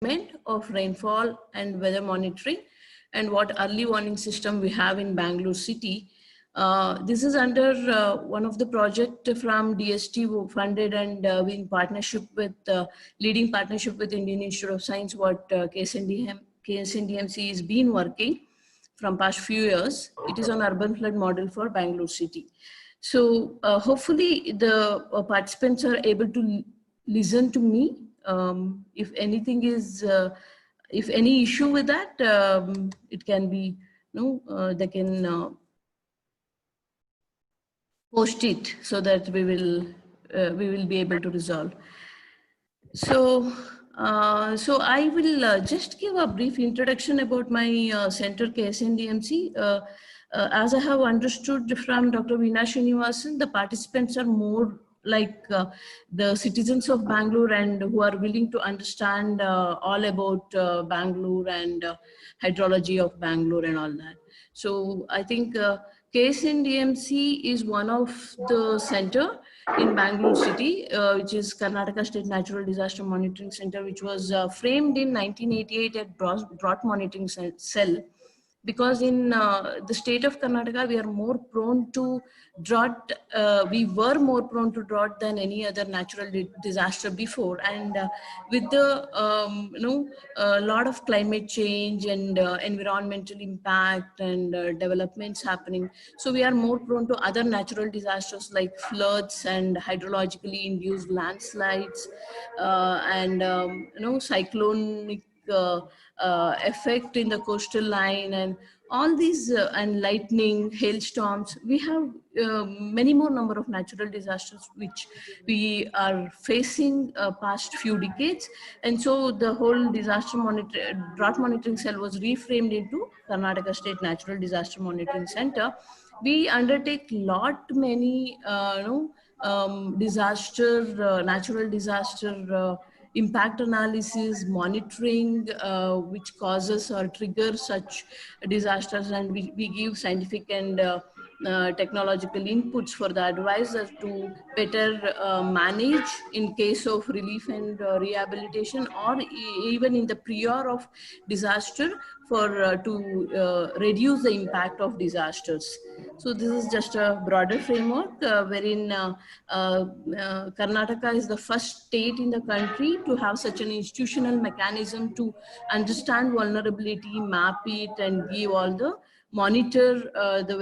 of rainfall and weather monitoring and what early warning system we have in Bangalore city. This is under one of the project from DST funded and in partnership with leading partnership with Indian Institute of Science, what KSNDMC has been working from past few years. It is on urban flood model for Bangalore city. So hopefully the participants are able to listen to me. If anything is, if any issue with that, it can be, they can post it so that we will be able to resolve. So, so I will just give a brief introduction about my center KSNDMC. As I have understood from Dr. Veena Srinivasan, the participants are more like the citizens of Bangalore and who are willing to understand all about Bangalore and hydrology of Bangalore and all that. So I think KSNDMC is one of the center in Bangalore city, which is Karnataka State Natural Disaster Monitoring Center, which was framed in 1988 at Drought Monitoring Cell. Because in the state of Karnataka, we are more prone to drought. We were more prone to drought than any other natural disaster before. And with the, a lot of climate change and environmental impact and developments happening. So we are more prone to other natural disasters like floods and hydrologically induced landslides and, cyclonic effect in the coastal line and all these and lightning, hailstorms. We have many more number of natural disasters which we are facing past few decades, and so the whole drought monitoring cell was reframed into Karnataka State Natural Disaster Monitoring Center. We undertake many natural disaster impact analysis, monitoring, which causes or triggers such disasters, and we give scientific and technological inputs for the advisors to better manage in case of relief and rehabilitation, or even in the prior of disaster for to reduce the impact of disasters. So this is just a broader framework wherein Karnataka is the first state in the country to have such an institutional mechanism to understand vulnerability, map it, and give all the monitor the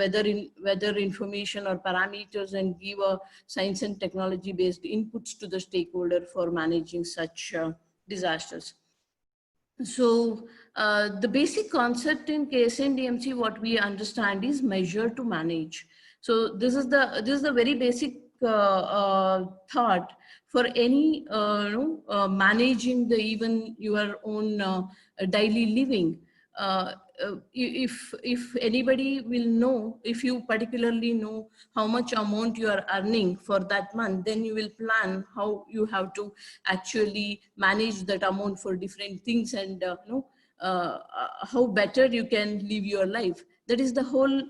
weather information or parameters and give a science and technology based inputs to the stakeholder for managing such disasters. So the basic concept in KSNDMC, what we understand is measure to manage. So this is the very basic thought for any managing the even your own daily living. If anybody will know, if you particularly know how much amount you are earning for that month, then you will plan how you have to actually manage that amount for different things and how better you can live your life. That is the whole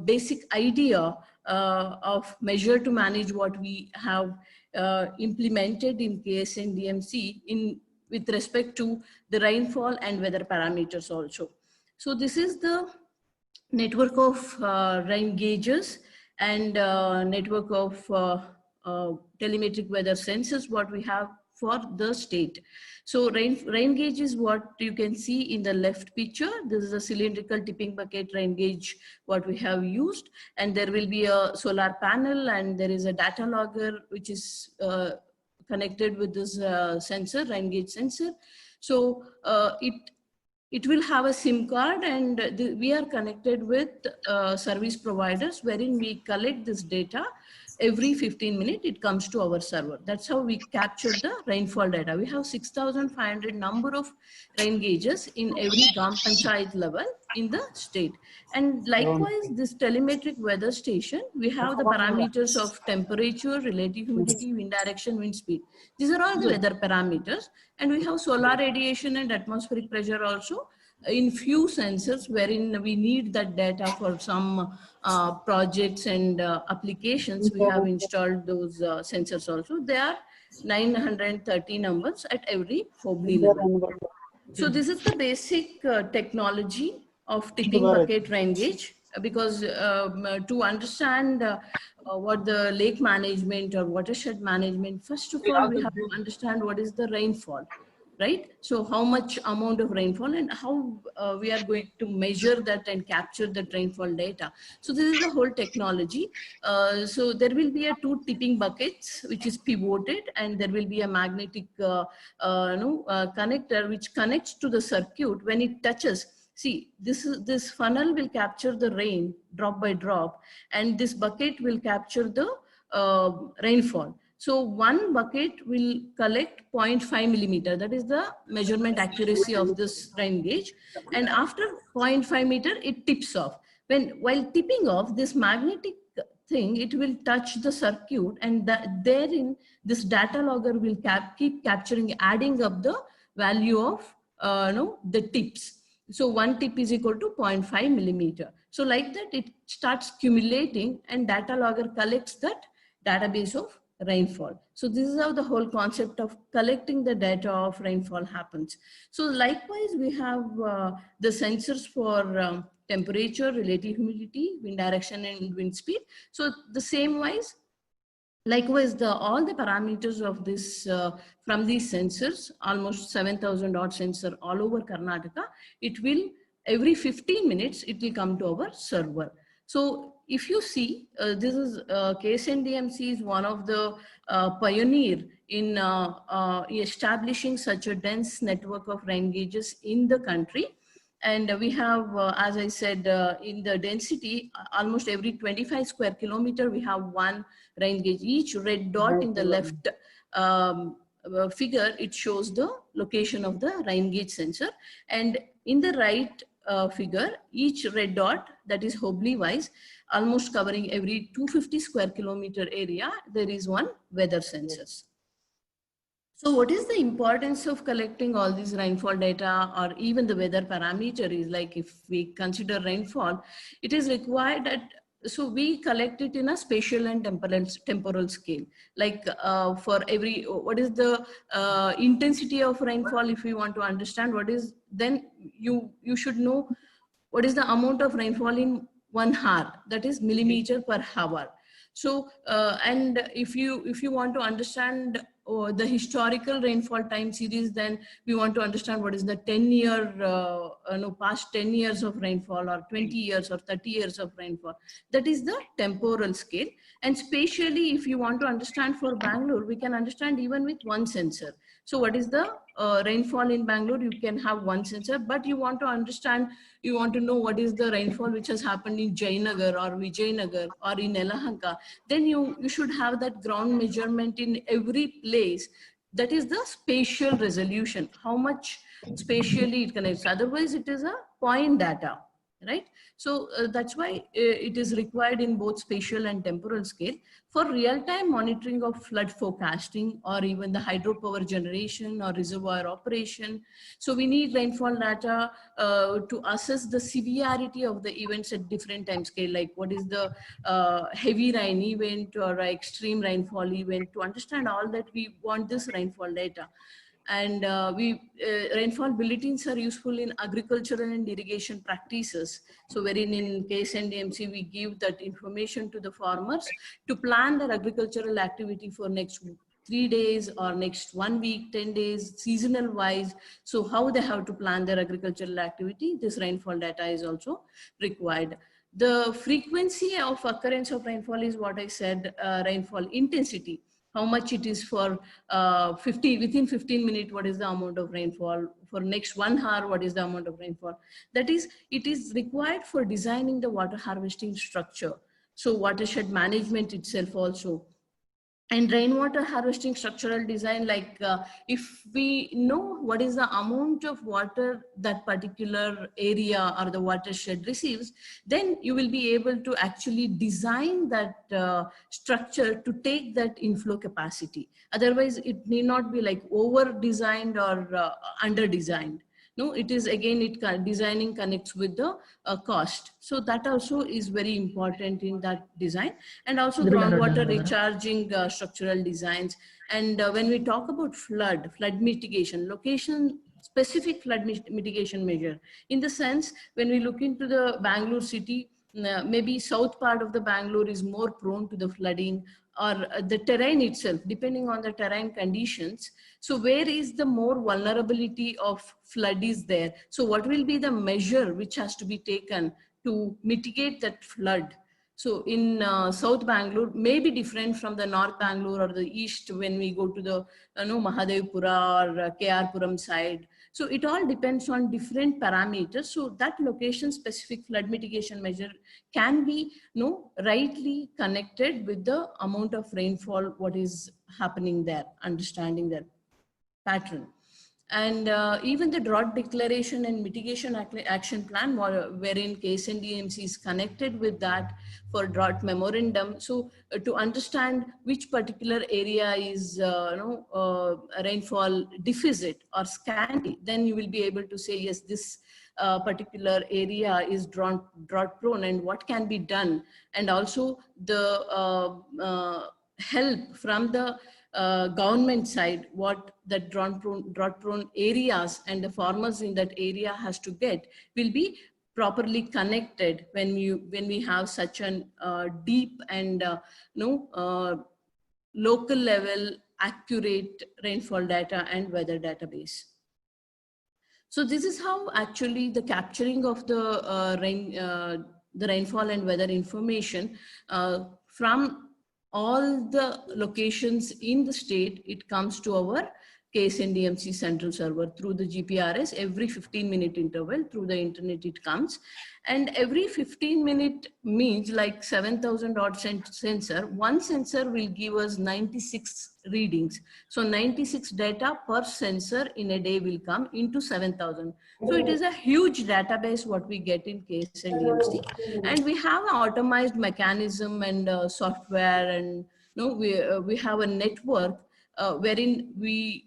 basic idea of measure to manage what we have implemented in KSNDMC with respect to the rainfall and weather parameters also. So this is the network of rain gauges and network of telemetric weather sensors what we have for the state. So rain gauge is what you can see in the left picture. This is a cylindrical tipping bucket rain gauge what we have used, and there will be a solar panel and there is a data logger which is connected with this sensor, rain gauge sensor. So it will have a SIM card, and we are connected with service providers wherein we collect this data. Every 15 minutes, it comes to our server. That's how we capture the rainfall data. We have 6,500 number of rain gauges in every Gram Panchayat level in the state. And likewise, this telemetric weather station, we have the parameters of temperature, relative humidity, wind direction, wind speed. These are all the weather parameters. And we have solar radiation and atmospheric pressure also in few sensors wherein we need that data for some projects and applications. We have installed those sensors also. They are 930 numbers at every Hobli level. So this is the basic technology of tipping bucket rain gauge, because to understand what the lake management or watershed management, first of all, we have to understand what is the rainfall, right? So how much amount of rainfall and how we are going to measure that and capture that rainfall data. So this is the whole technology. So there will be a 2 tipping buckets which is pivoted, and there will be a magnetic connector which connects to the circuit. When it touches, see, this funnel will capture the rain drop by drop, and this bucket will capture the rainfall. So one bucket will collect 0.5 millimeter. That is the measurement accuracy of this rain gauge. And after 0.5 meter, it tips off. While tipping off, this magnetic thing, it will touch the circuit, and therein this data logger will keep capturing, adding up the value of the tips. So one tip is equal to 0.5 millimeter. So like that, it starts accumulating, and data logger collects that database of rainfall. So this is how the whole concept of collecting the data of rainfall happens. So likewise, we have the sensors for temperature, relative humidity, wind direction, and wind speed. So the same wise, likewise, all the parameters of this from these sensors, almost 7,000 odd sensor all over Karnataka, it will every 15 minutes, it will come to our server. So if you see, this is KSNDMC is one of the pioneer in establishing such a dense network of rain gauges in the country. And we have, as I said, in the density, almost every 25 square kilometer, we have one rain gauge. Each red dot in the left figure, it shows the location of the rain gauge sensor. And in the right figure, each red dot, that is Hobli wise, almost covering every 250 square kilometer area, there is one weather sensors. So what is the importance of collecting all these rainfall data or even the weather parameter is, like, if we consider rainfall, it is required that, so we collect it in a spatial and temporal scale. Like for every, what is the intensity of rainfall, if we want to understand what is, then you should know what is the amount of rainfall in 1 hour, that is millimeter per hour. So, and if you want to understand the historical rainfall time series, then we want to understand what is the 10-year, past 10 years of rainfall, or 20 years or 30 years of rainfall. That is the temporal scale. And spatially, if you want to understand for Bangalore, we can understand even with one sensor. So what is the rainfall in Bangalore? You can have one sensor, but you want to understand, you want to know what is the rainfall which has happened in Jayanagar or Vijayanagar or in Yelahanka, then you should have that ground measurement in every place. That is the spatial resolution, how much spatially it connects. Otherwise, it is a point data, right? So that's why it is required in both spatial and temporal scale for real-time monitoring of flood forecasting, or even the hydropower generation or reservoir operation. So we need rainfall data to assess the severity of the events at different time scale, like what is the heavy rain event or extreme rainfall event. To understand all that, we want this rainfall data. And rainfall bulletins are useful in agricultural and irrigation practices. So wherein in KSNDMC, we give that information to the farmers to plan their agricultural activity for next 3 days or next 1 week, 10 days, seasonal wise. So how they have to plan their agricultural activity, this rainfall data is also required. The frequency of occurrence of rainfall is what I said, rainfall intensity. How much it is for within 15 minutes, what is the amount of rainfall? For next 1 hour, what is the amount of rainfall? That is, it is required for designing the water harvesting structure. So watershed management itself also. And rainwater harvesting structural design, like if we know what is the amount of water that particular area or the watershed receives, then you will be able to actually design that structure to take that inflow capacity. Otherwise, it may not be like over designed or under designed. no, it is again, designing connects with the cost. So that also is very important in that design. And also groundwater recharging structural designs. And when we talk about flood mitigation, location specific flood mitigation measure, in the sense when we look into the Bangalore city, maybe south part of the Bangalore is more prone to the flooding, or the terrain itself, depending on the terrain conditions. So where is the more vulnerability of flood is there? So what will be the measure which has to be taken to mitigate that flood? So in South Bangalore may be different from the North Bangalore or the East when we go to the Mahadevpura or KR Puram side. So it all depends on different parameters. So that location specific flood mitigation measure can be rightly connected with the amount of rainfall, what is happening there, understanding that pattern. And even the drought declaration and mitigation action plan, wherein KSNDMC is connected with that for drought memorandum. So to understand which particular area is rainfall deficit or scanty, then you will be able to say, yes, this particular area is drought prone and what can be done. And also the help from the government side, what the drought prone areas and the farmers in that area has to get will be properly connected when we have such an deep and local level accurate rainfall data and weather database. So this is how actually the capturing of the rainfall and weather information from all the locations in the state, it comes to our KSNDMC central server through the GPRS. Every 15-minute interval through the internet it comes, and every 15-minute means like 7,000 odd sensor. One sensor will give us 96 readings. So 96 data per sensor in a day will come into 7,000. So it is a huge database what we get in KSNDMC, and we have an automized mechanism and software, and we have a network wherein we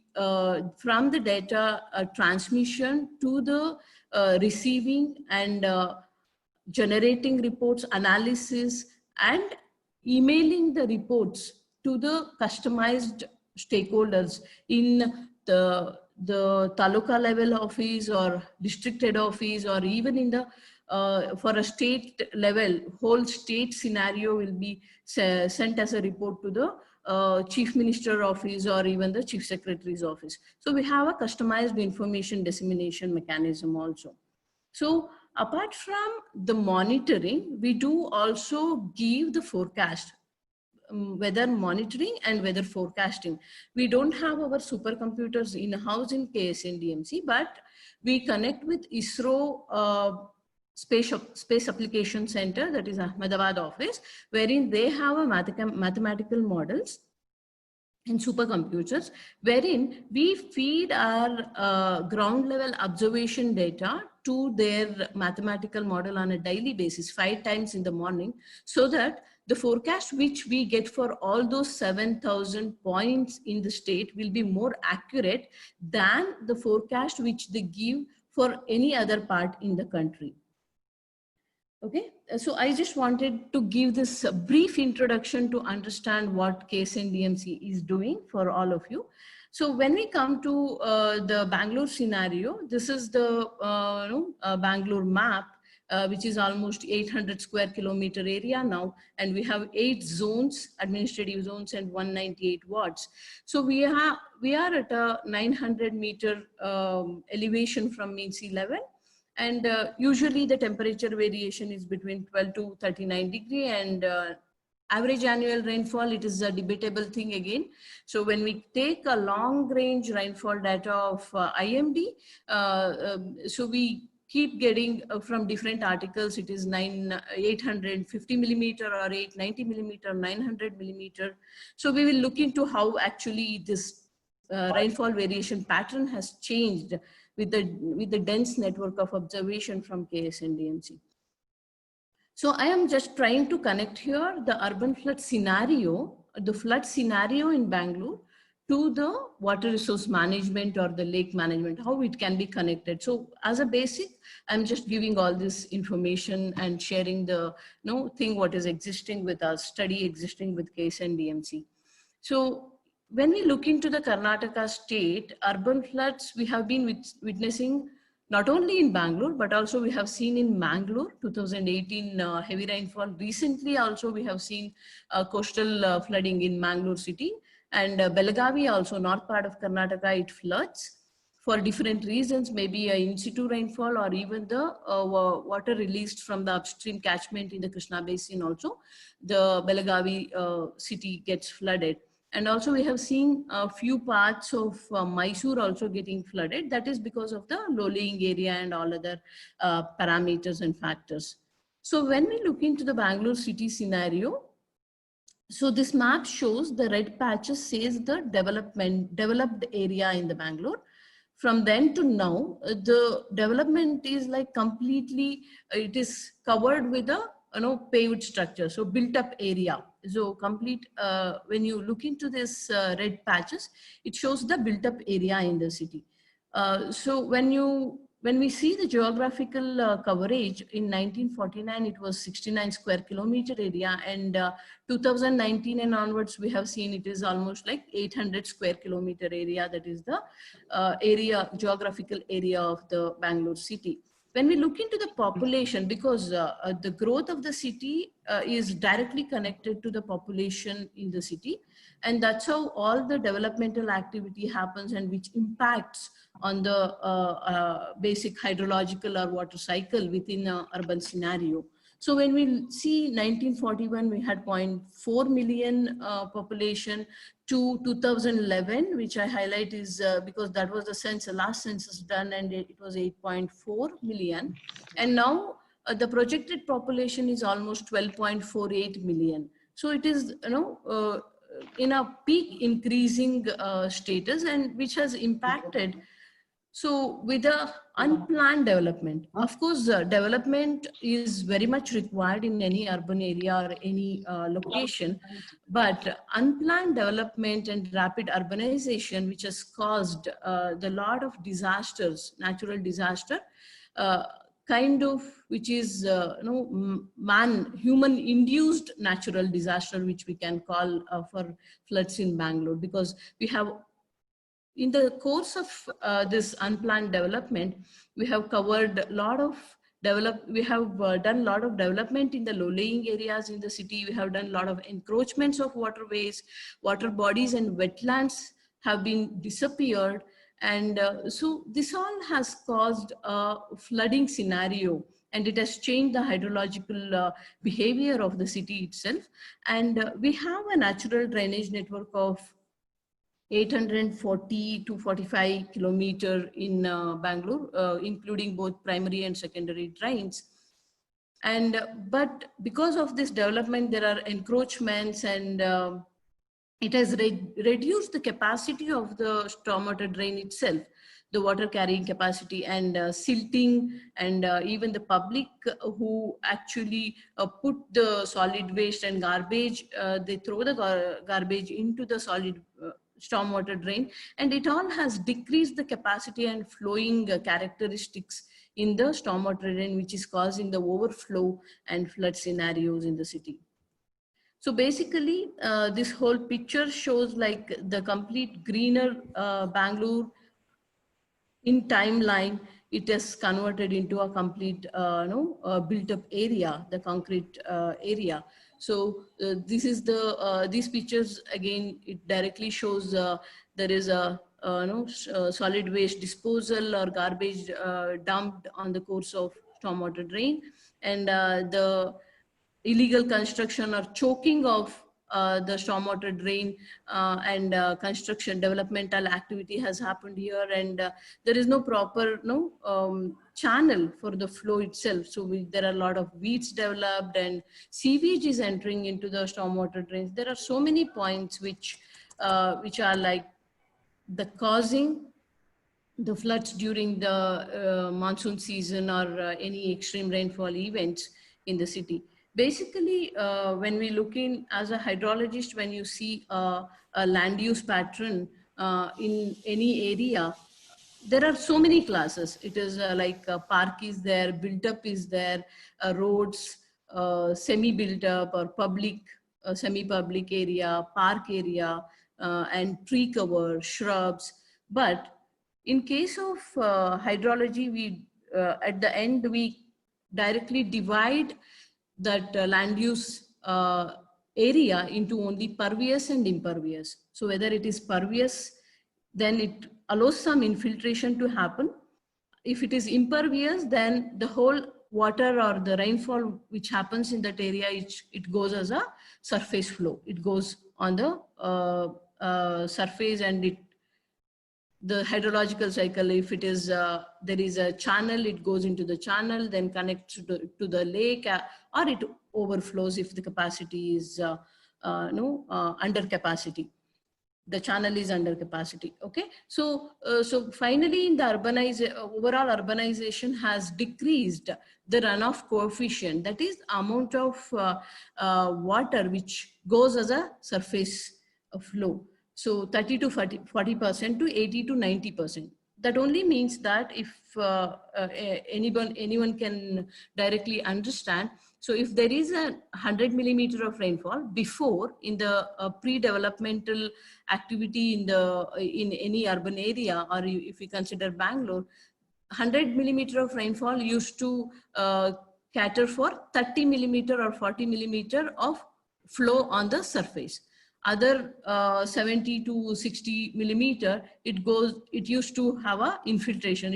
from the data transmission to the receiving and generating reports, analysis, and emailing the reports to the customized stakeholders in the taluka level office or district head office, or even in the for a state level, whole state scenario will be sent as a report to the Chief Minister office or even the Chief Secretary's office. So we have a customized information dissemination mechanism also. So apart from the monitoring, we do also give the forecast, weather monitoring and weather forecasting. We don't have our supercomputers in-house in KSNDMC, but we connect with ISRO Space Application Center, that is Ahmedabad office, wherein they have a mathematical models and supercomputers, wherein we feed our ground level observation data to their mathematical model on a daily basis, 5 times in the morning, so that the forecast which we get for all those 7,000 points in the state will be more accurate than the forecast which they give for any other part in the country. Okay, so I just wanted to give this brief introduction to understand what KSNDMC is doing for all of you. So when we come to the Bangalore scenario, this is the Bangalore map, which is almost 800 square kilometer area now, and we have 8 zones, administrative zones, and 198 wards. So we are at a 900 meter elevation from mean sea level. And usually the temperature variation is between 12 to 39 degree, and average annual rainfall, it is a debatable thing again. So when we take a long range rainfall data of IMD, so we keep getting from different articles, it is 850 millimeter or 890 millimeter, 900 millimeter. So we will look into how actually this rainfall variation pattern has changed with the dense network of observation from KSNDMC. So I am just trying to connect here the urban flood scenario, the flood scenario in Bangalore, to the water resource management or the lake management, how it can be connected. So as a basic, I'm just giving all this information and sharing the thing what is existing with us, study existing with case and DMC. So when we look into the Karnataka state, urban floods, we have been witnessing not only in Bangalore, but also we have seen in Mangalore, 2018 heavy rainfall. Recently also we have seen coastal flooding in Mangalore city, and Belagavi also, north part of Karnataka, it floods for different reasons, maybe a in situ rainfall or even the water released from the upstream catchment in the Krishna Basin also, the Belagavi city gets flooded. And also we have seen a few parts of Mysore also getting flooded. That is because of the low-lying area and all other parameters and factors. So when we look into the Bangalore city scenario, so this map shows the red patches says the developed area in the Bangalore. From then to now, the development is like completely, it is covered with a paved structure, so built up area. So complete, when you look into this red patches, it shows the built up area in the city. So when we see the geographical coverage in 1949, it was 69 square kilometer area, and 2019 and onwards, we have seen it is almost like 800 square kilometer area. That is the geographical area of the Bangalore city. When we look into the population, because the growth of the city is directly connected to the population in the city, and that's how all the developmental activity happens, and which impacts on the basic hydrological or water cycle within an urban scenario. So when we see 1941, we had 0.4 million population to 2011, which I highlight is because that was the last census done, and it was 8.4 million. And now the projected population is almost 12.48 million. So it is, in a peak increasing status, and which has impacted. So with the unplanned development, of course, development is very much required in any urban area or any location, but unplanned development and rapid urbanization, which has caused the lot of disasters, natural disaster, which is human induced natural disaster, which we can call for floods in Bangalore, because we have, in the course of this unplanned development, we have covered a lot of we have done a lot of development in the low-lying areas in the city. We have done a lot of encroachments of waterways, water bodies and wetlands have been disappeared. And so this all has caused a flooding scenario, and it has changed the hydrological behavior of the city itself. And we have a natural drainage network of 840 to 45 kilometer in Bangalore, including both primary and secondary drains. And but because of this development, there are encroachments, and it has reduced the capacity of the stormwater drain itself, the water carrying capacity, and silting, and even the public who actually put the solid waste and garbage, they throw the garbage into the solid stormwater drain, and it all has decreased the capacity and flowing characteristics in the stormwater drain, which is causing the overflow and flood scenarios in the city. So basically, this whole picture shows like the complete greener Bangalore in timeline. It is converted into a complete built up area, the concrete area. So this is the these pictures again, it directly shows there is a solid waste disposal or garbage dumped on the course of stormwater drain, and the illegal construction or choking of the stormwater drain and construction developmental activity has happened here, and there is no proper channel for the flow itself. So there are a lot of weeds developed, and sewage is entering into the stormwater drains. There are so many points which are like the causing the floods during the monsoon season or any extreme rainfall events in the city. Basically, when we look in as a hydrologist, when you see a land use pattern in any area, there are so many classes. It is like park is there, built up is there, roads, semi-built up or public, semi-public area, park area, and tree cover, shrubs. But in case of hydrology, we at the end, we directly divide that land use area into only pervious and impervious. So whether it is pervious, then it allows some infiltration to happen. If it is impervious, then the whole water or the rainfall which happens in that area, it goes as a surface flow. It goes on the surface, and the hydrological cycle, if it is there is a channel, it goes into the channel, then connects to the lake, or it overflows if the capacity is under capacity. The channel is under capacity. Okay, so finally, in the overall urbanization has decreased the runoff coefficient, that is amount of water which goes as a surface flow. So 30 to 40% to 80 to 90%. That only means that if anyone can directly understand. So if there is 100 millimeter of rainfall before, in the pre-developmental activity in any urban area, or if we consider Bangalore, 100 millimeter of rainfall used to cater for 30 millimeter or 40 millimeter of flow on the surface. Other 70 to 60 millimeter, it used to have a infiltration.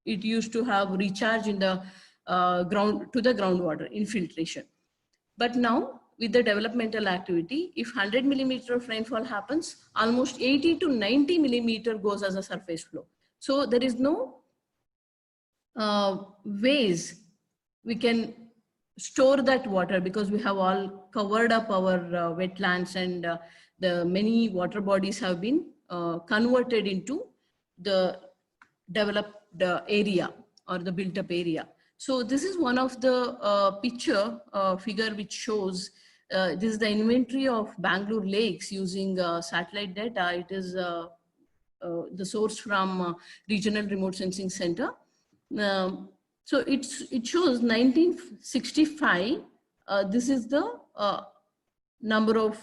It used to have recharge in the groundwater infiltration. But now, with the developmental activity, if 100 millimeter of rainfall happens, almost 80 to 90 millimeter goes as a surface flow. So there is no ways we can store that water, because we have all covered up our wetlands, and the many water bodies have been converted into the developed area or the built up area. So this is one of the figure which shows this is the inventory of Bangalore lakes using satellite data. It is the source from Regional Remote Sensing Center. So it shows 1965. This is the number of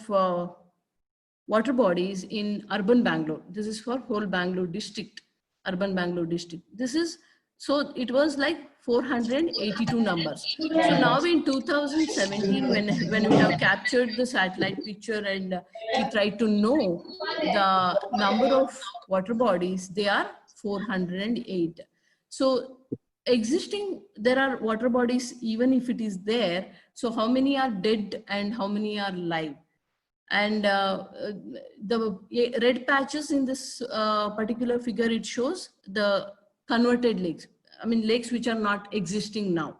water bodies in urban Bangalore. This is for whole Bangalore district, urban Bangalore district. This is, so it was like 482 numbers. So now in 2017, when we have captured the satellite picture and we try to know the number of water bodies, they are 408. So existing, there are water bodies, even if it is there. So how many are dead and how many are live? And the red patches in this particular figure, it shows the converted lakes. I mean, lakes which are not existing now.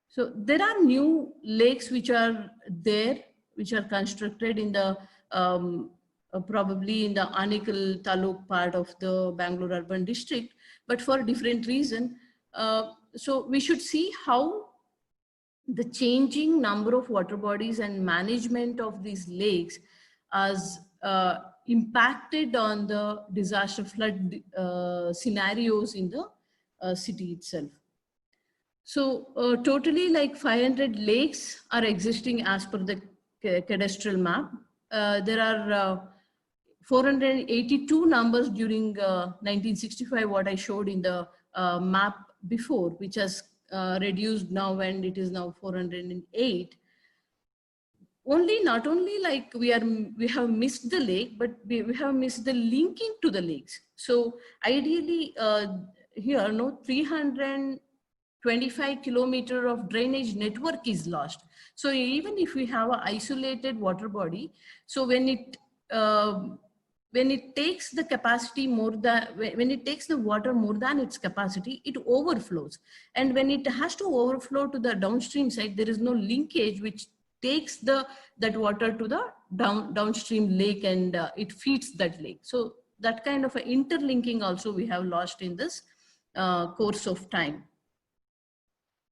So there are new lakes which are there, which are constructed in the probably in the Anikal Taluk part of the Bangalore urban district, but for different reason. So we should see how the changing number of water bodies and management of these lakes has impacted on the disaster flood scenarios in the city itself. So totally like 500 lakes are existing as per the cadastral map. There are 482 numbers during 1965, what I showed in the map before, which has reduced now, and it is now 408. Not only like we have missed the lake, but we have missed the linking to the lakes. So ideally here, 325 kilometer of drainage network is lost. So even if we have an isolated water body, so when it takes the capacity more than, when it takes the water more than its capacity, it overflows. And when it has to overflow to the downstream side, there is no linkage which takes that water to the downstream lake, and it feeds that lake. So that kind of interlinking also we have lost in this course of time.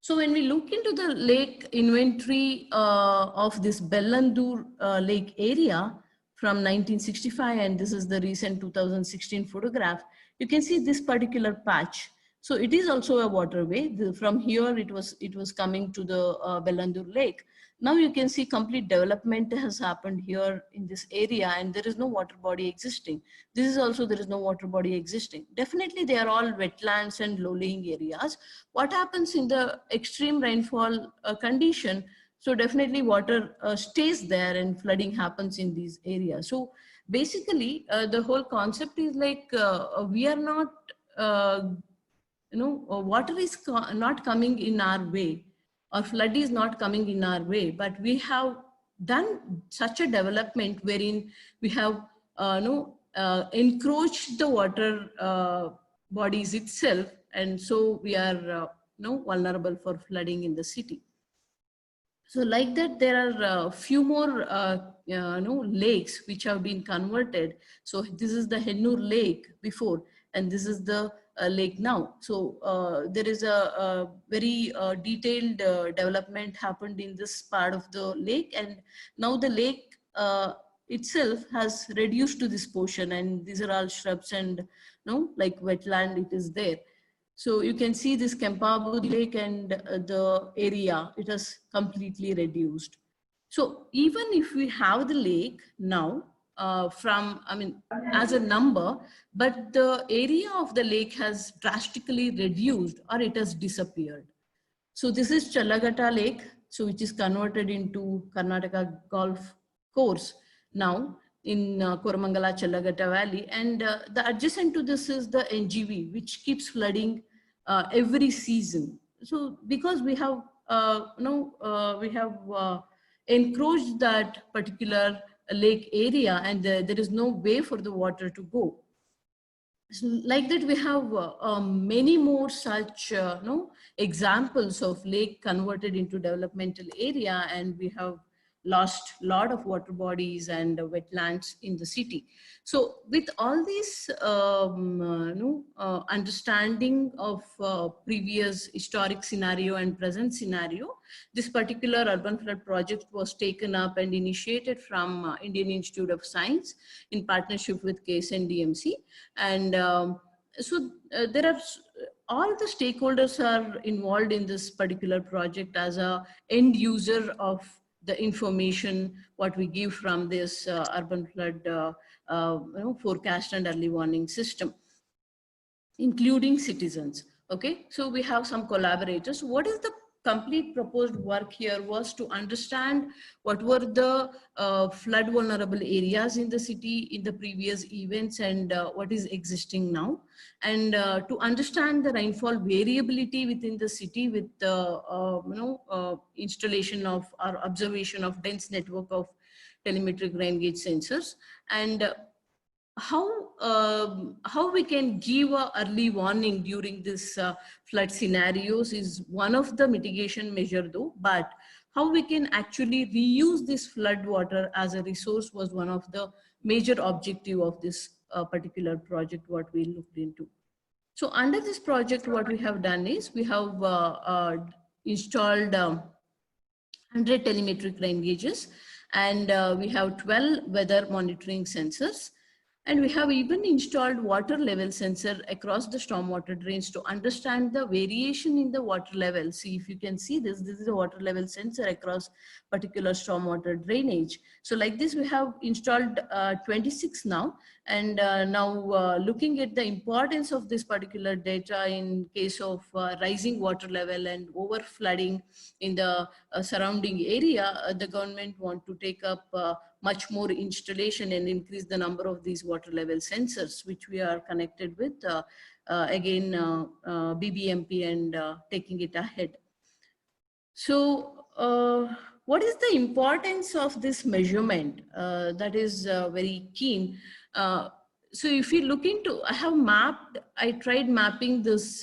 So when we look into the lake inventory of this Bellandur lake area, from 1965, and this is the recent 2016 photograph. You can see this particular patch. So it is also a waterway. From here, it was coming to the Bellandur Lake. Now you can see complete development has happened here in this area, and there is no water body existing. This is also, there is no water body existing. Definitely they are all wetlands and low-lying areas. What happens in the extreme rainfall condition? So definitely water stays there and flooding happens in these areas. So basically the whole concept is like we are not, water is not coming in our way, or flood is not coming in our way, but we have done such a development wherein we have encroached the water bodies itself, and so we are vulnerable for flooding in the city. So like that, there are a few more lakes which have been converted. So this is the Hennur Lake before, and this is the lake now. So there is a very detailed development happened in this part of the lake, and now the lake itself has reduced to this portion, and these are all shrubs and like wetland, it is there. So you can see this Kempabudi Lake and the area, it has completely reduced. So even if we have the lake now as a number, but the area of the lake has drastically reduced, or it has disappeared. So this is Challagatta Lake, so which is converted into Karnataka Golf Course now in Koramangala Challagatta Valley. And the adjacent to this is the NGV, which keeps flooding every season. So because we have encroached that particular lake area, and there is no way for the water to go. So like that, we have many more such examples of lake converted into developmental area, and we have lost a lot of water bodies and wetlands in the city. So with all this understanding of previous historic scenario and present scenario, this particular urban flood project was taken up and initiated from Indian Institute of Science in partnership with KSNDMC. And there are all the stakeholders are involved in this particular project as a end user of the information what we give from this urban flood forecast and early warning system, including citizens. Okay, so we have some collaborators. What is the complete proposed work here was to understand what were the flood vulnerable areas in the city in the previous events, and what is existing now, and to understand the rainfall variability within the city with the installation of or observation of dense network of telemetric rain gauge sensors, and how we can give a early warning during this flood scenarios is one of the mitigation measure though, but how we can actually reuse this flood water as a resource was one of the major objective of this particular project what we looked into. So under this project, what we have done is we have installed 100 telemetric rain gauges, and we have 12 weather monitoring sensors. And we have even installed water level sensor across the stormwater drains to understand the variation in the water level. See, if you can see this is a water level sensor across particular stormwater drainage. So like this, we have installed 26 now. And now looking at the importance of this particular data in case of rising water level and over flooding in the surrounding area, the government want to take up much more installation and increase the number of these water level sensors, which we are connected with BBMP and taking it ahead. So what is the importance of this measurement? That is very keen. So if you look into, I tried mapping this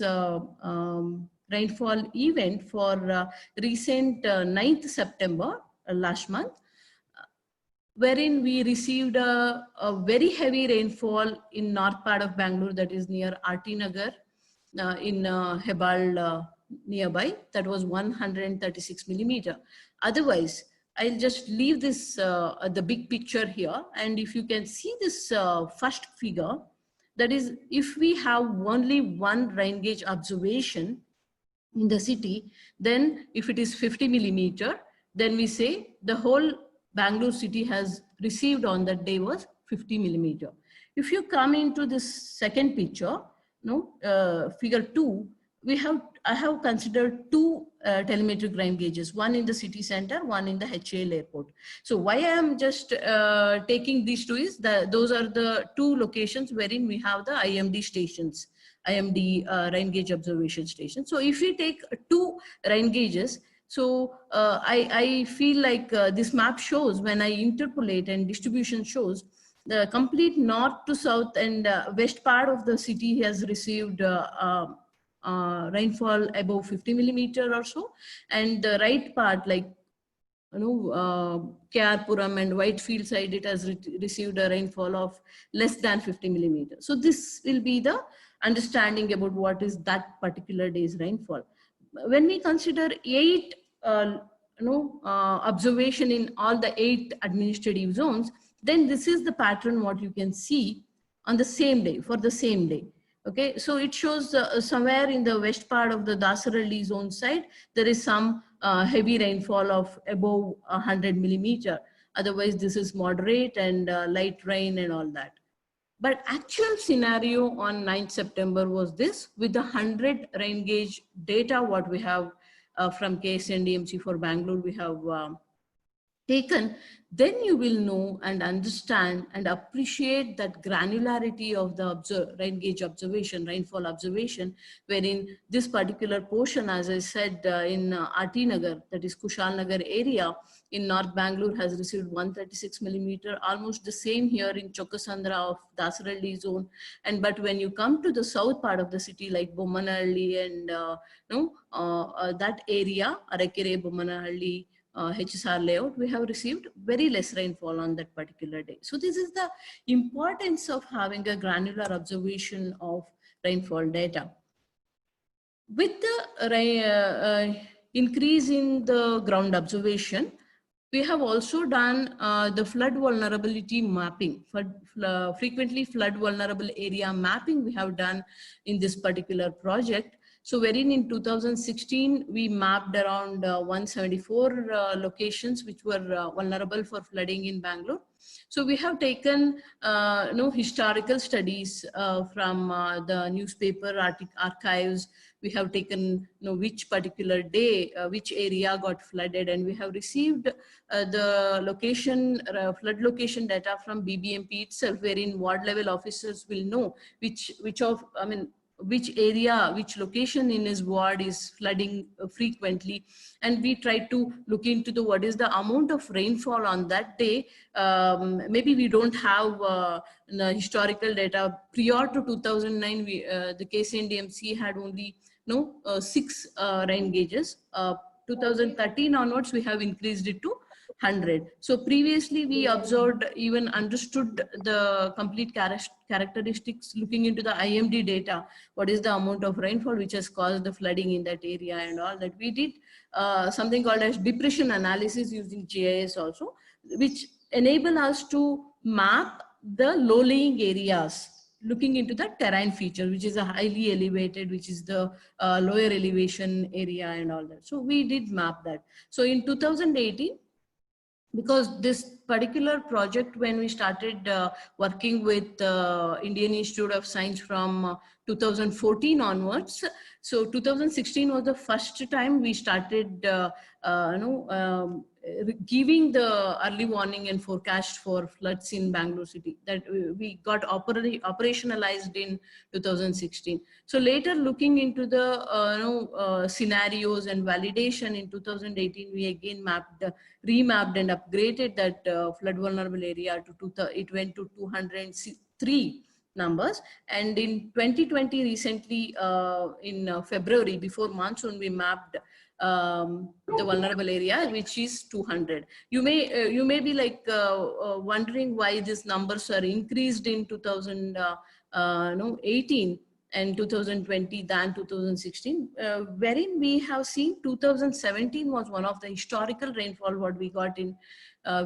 rainfall event for recent 9th September last month, wherein we received a very heavy rainfall in north part of Bangalore, that is near RT Nagar, in Hebal nearby, that was 136 millimeter. Otherwise, I'll just leave this, the big picture here. And if you can see this first figure, that is, if we have only one rain gauge observation in the city, then if it is 50 millimeter, then we say the whole Bangalore city has received on that day was 50 millimeter. If you come into this second picture, figure 2, I have considered two telemetric rain gauges, one in the city center, one in the HAL airport. So why I am just taking these two is that those are the two locations wherein we have the IMD stations, IMD rain gauge observation station. So if we take two rain gauges, so I feel like this map shows, when I interpolate and distribution shows, the complete north to south and west part of the city has received rainfall above 50 millimeter or so, and the right part, like Kyarpuram and Whitefield side, it has received a rainfall of less than 50 millimeters. So this will be the understanding about what is that particular day's rainfall. When we consider 8 observation in all the 8 administrative zones, then this is the pattern what you can see on the same day, for the same day. Okay, so it shows somewhere in the west part of the Dasarahalli zone side, there is some heavy rainfall of above 100 millimeter. Otherwise, this is moderate and light rain and all that. But actual scenario on 9th September was this, with the 100 rain gauge data what we have from KSNDMC for Bangalore we have taken, then you will know and understand and appreciate that granularity of the rain gauge observation, rainfall observation, wherein this particular portion, as I said, in RT Nagar, that is Kushal Nagar area in North Bangalore, has received 136 millimeter, almost the same here in Chokasandra of Dasarahalli zone. And but when you come to the south part of the city, like Bommanhalli and that area, Arakere, Bommanhalli, HSR layout, we have received very less rainfall on that particular day. So this is the importance of having a granular observation of rainfall data. With the increase in the ground observation, we have also done the flood vulnerability mapping. Frequently flood vulnerable area mapping we have done in this particular project. So wherein in 2016, we mapped around 174 locations which were vulnerable for flooding in Bangalore. So we have taken historical studies from the newspaper archives. We have taken which particular day, which area got flooded, and we have received the location, flood location data from BBMP itself, wherein ward level officers will know which area, which location in his ward is flooding frequently. And we try to look into the what is the amount of rainfall on that day. Maybe we don't have the historical data. Prior to 2009, the KSNDMC had only 6 rain gauges. 2013 onwards, we have increased it to 100. So previously we observed, even understood the complete characteristics looking into the IMD data, what is the amount of rainfall which has caused the flooding in that area and all that. We did something called as depression analysis using GIS also, which enable us to map the low-lying areas, looking into the terrain feature, which is a highly elevated, which is the lower elevation area and all that. So we did map that. So in 2018, because this particular project, when we started working with Indian Institute of Science from 2014 onwards, so 2016 was the first time we started giving the early warning and forecast for floods in Bangalore city, that we got operationalized in 2016. So later, looking into the scenarios and validation in 2018, we again remapped and upgraded that flood vulnerable area to it went to 203 numbers. And in 2020, recently in February, before monsoon, we mapped the vulnerable area, which is 200. You may be like wondering why these numbers are increased in 2018. and 2020 than 2016, wherein we have seen 2017 was one of the historical rainfall what we got in,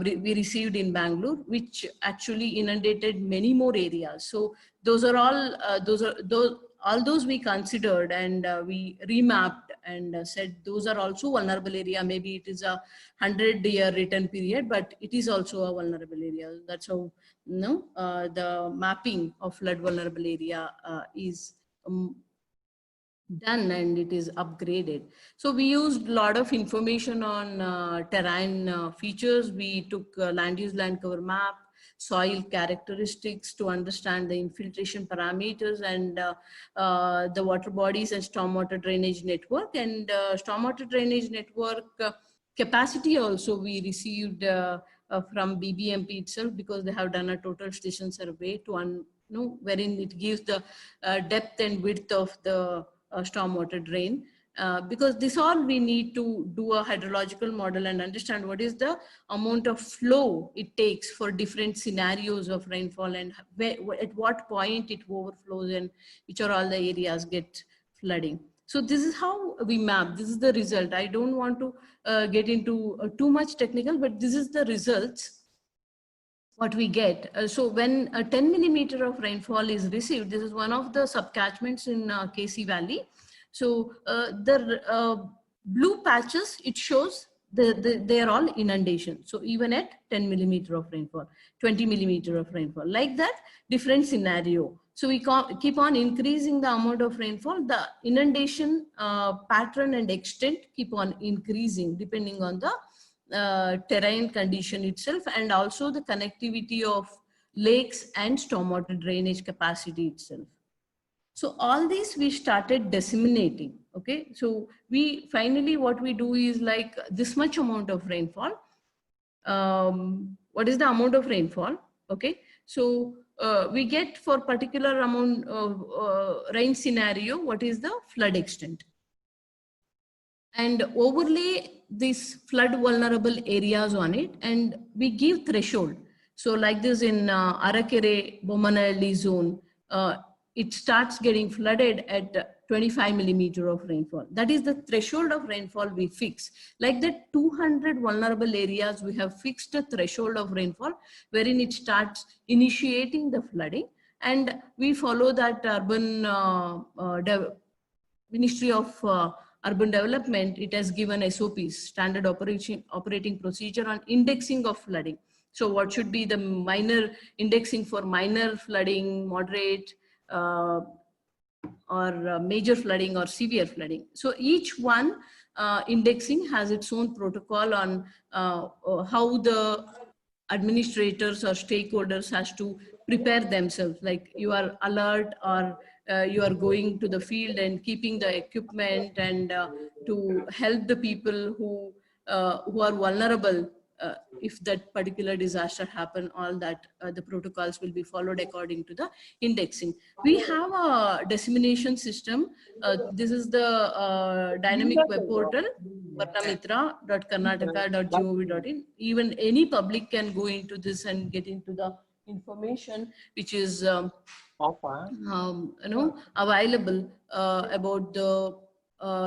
we received in Bangalore, which actually inundated many more areas. So those are all, all those we considered, and we remapped and said those are also vulnerable area. Maybe it is a 100-year return period, but it is also a vulnerable area. That's how the mapping of flood vulnerable area is done, and it is upgraded. So we used a lot of information on terrain features. We took land use land cover map, soil characteristics to understand the infiltration parameters, and the water bodies and stormwater drainage network. And stormwater drainage network capacity also we received from BBMP itself, because they have done a total station survey to wherein it gives the depth and width of the stormwater drain. Because this all we need to do a hydrological model and understand what is the amount of flow it takes for different scenarios of rainfall, and at what point it overflows, and which are all the areas get flooding. So this is how we map. This is the result. I don't want to get into too much technical, but this is the results what we get. So when a 10 millimeter of rainfall is received, this is one of the subcatchments in KC Valley. So the blue patches, it shows they are all inundation. So even at 10 millimeter of rainfall, 20 millimeter of rainfall, like that, different scenario. So we keep on increasing the amount of rainfall, the inundation pattern and extent keep on increasing depending on the terrain condition itself, and also the connectivity of lakes and stormwater drainage capacity itself. So all these we started disseminating. Okay, so we finally what we do is like this much amount of rainfall. What is the amount of rainfall? Okay, so we get for particular amount of rain scenario, what is the flood extent, and overlay these flood vulnerable areas on it, and we give threshold. So like this in Arakere Bomanalli zone, it starts getting flooded at 25 millimeter of rainfall. That is the threshold of rainfall we fix. Like the 200 vulnerable areas, we have fixed a threshold of rainfall wherein it starts initiating the flooding, and we follow that urban Ministry of Urban Development. It has given SOPs, standard operating procedure on indexing of flooding. So what should be the minor indexing for minor flooding, moderate, or major flooding or severe flooding. So each one indexing has its own protocol on how the administrators or stakeholders has to prepare themselves. Like you are alert, or you are going to the field and keeping the equipment, and to help the people who are vulnerable. If that particular disaster happen, all that the protocols will be followed according to the indexing. We have a dissemination system. This is the dynamic web portal, varnamitra.karnataka.gov.in. Even any public can go into this and get into the information which is available about the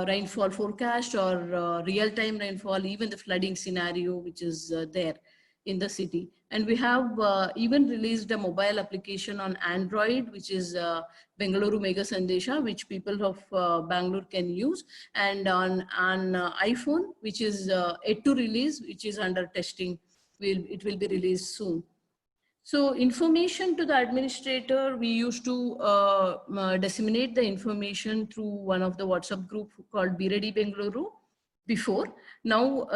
rainfall forecast, or real-time rainfall, even the flooding scenario which is there in the city. And we have even released a mobile application on Android, which is Bengaluru Mega Sandesha, which people of Bangalore can use, and on iPhone, which is yet to release, which is under testing. It will be released soon. So information to the administrator, we used to disseminate the information through one of the WhatsApp group called Be Ready Bengaluru before. Now,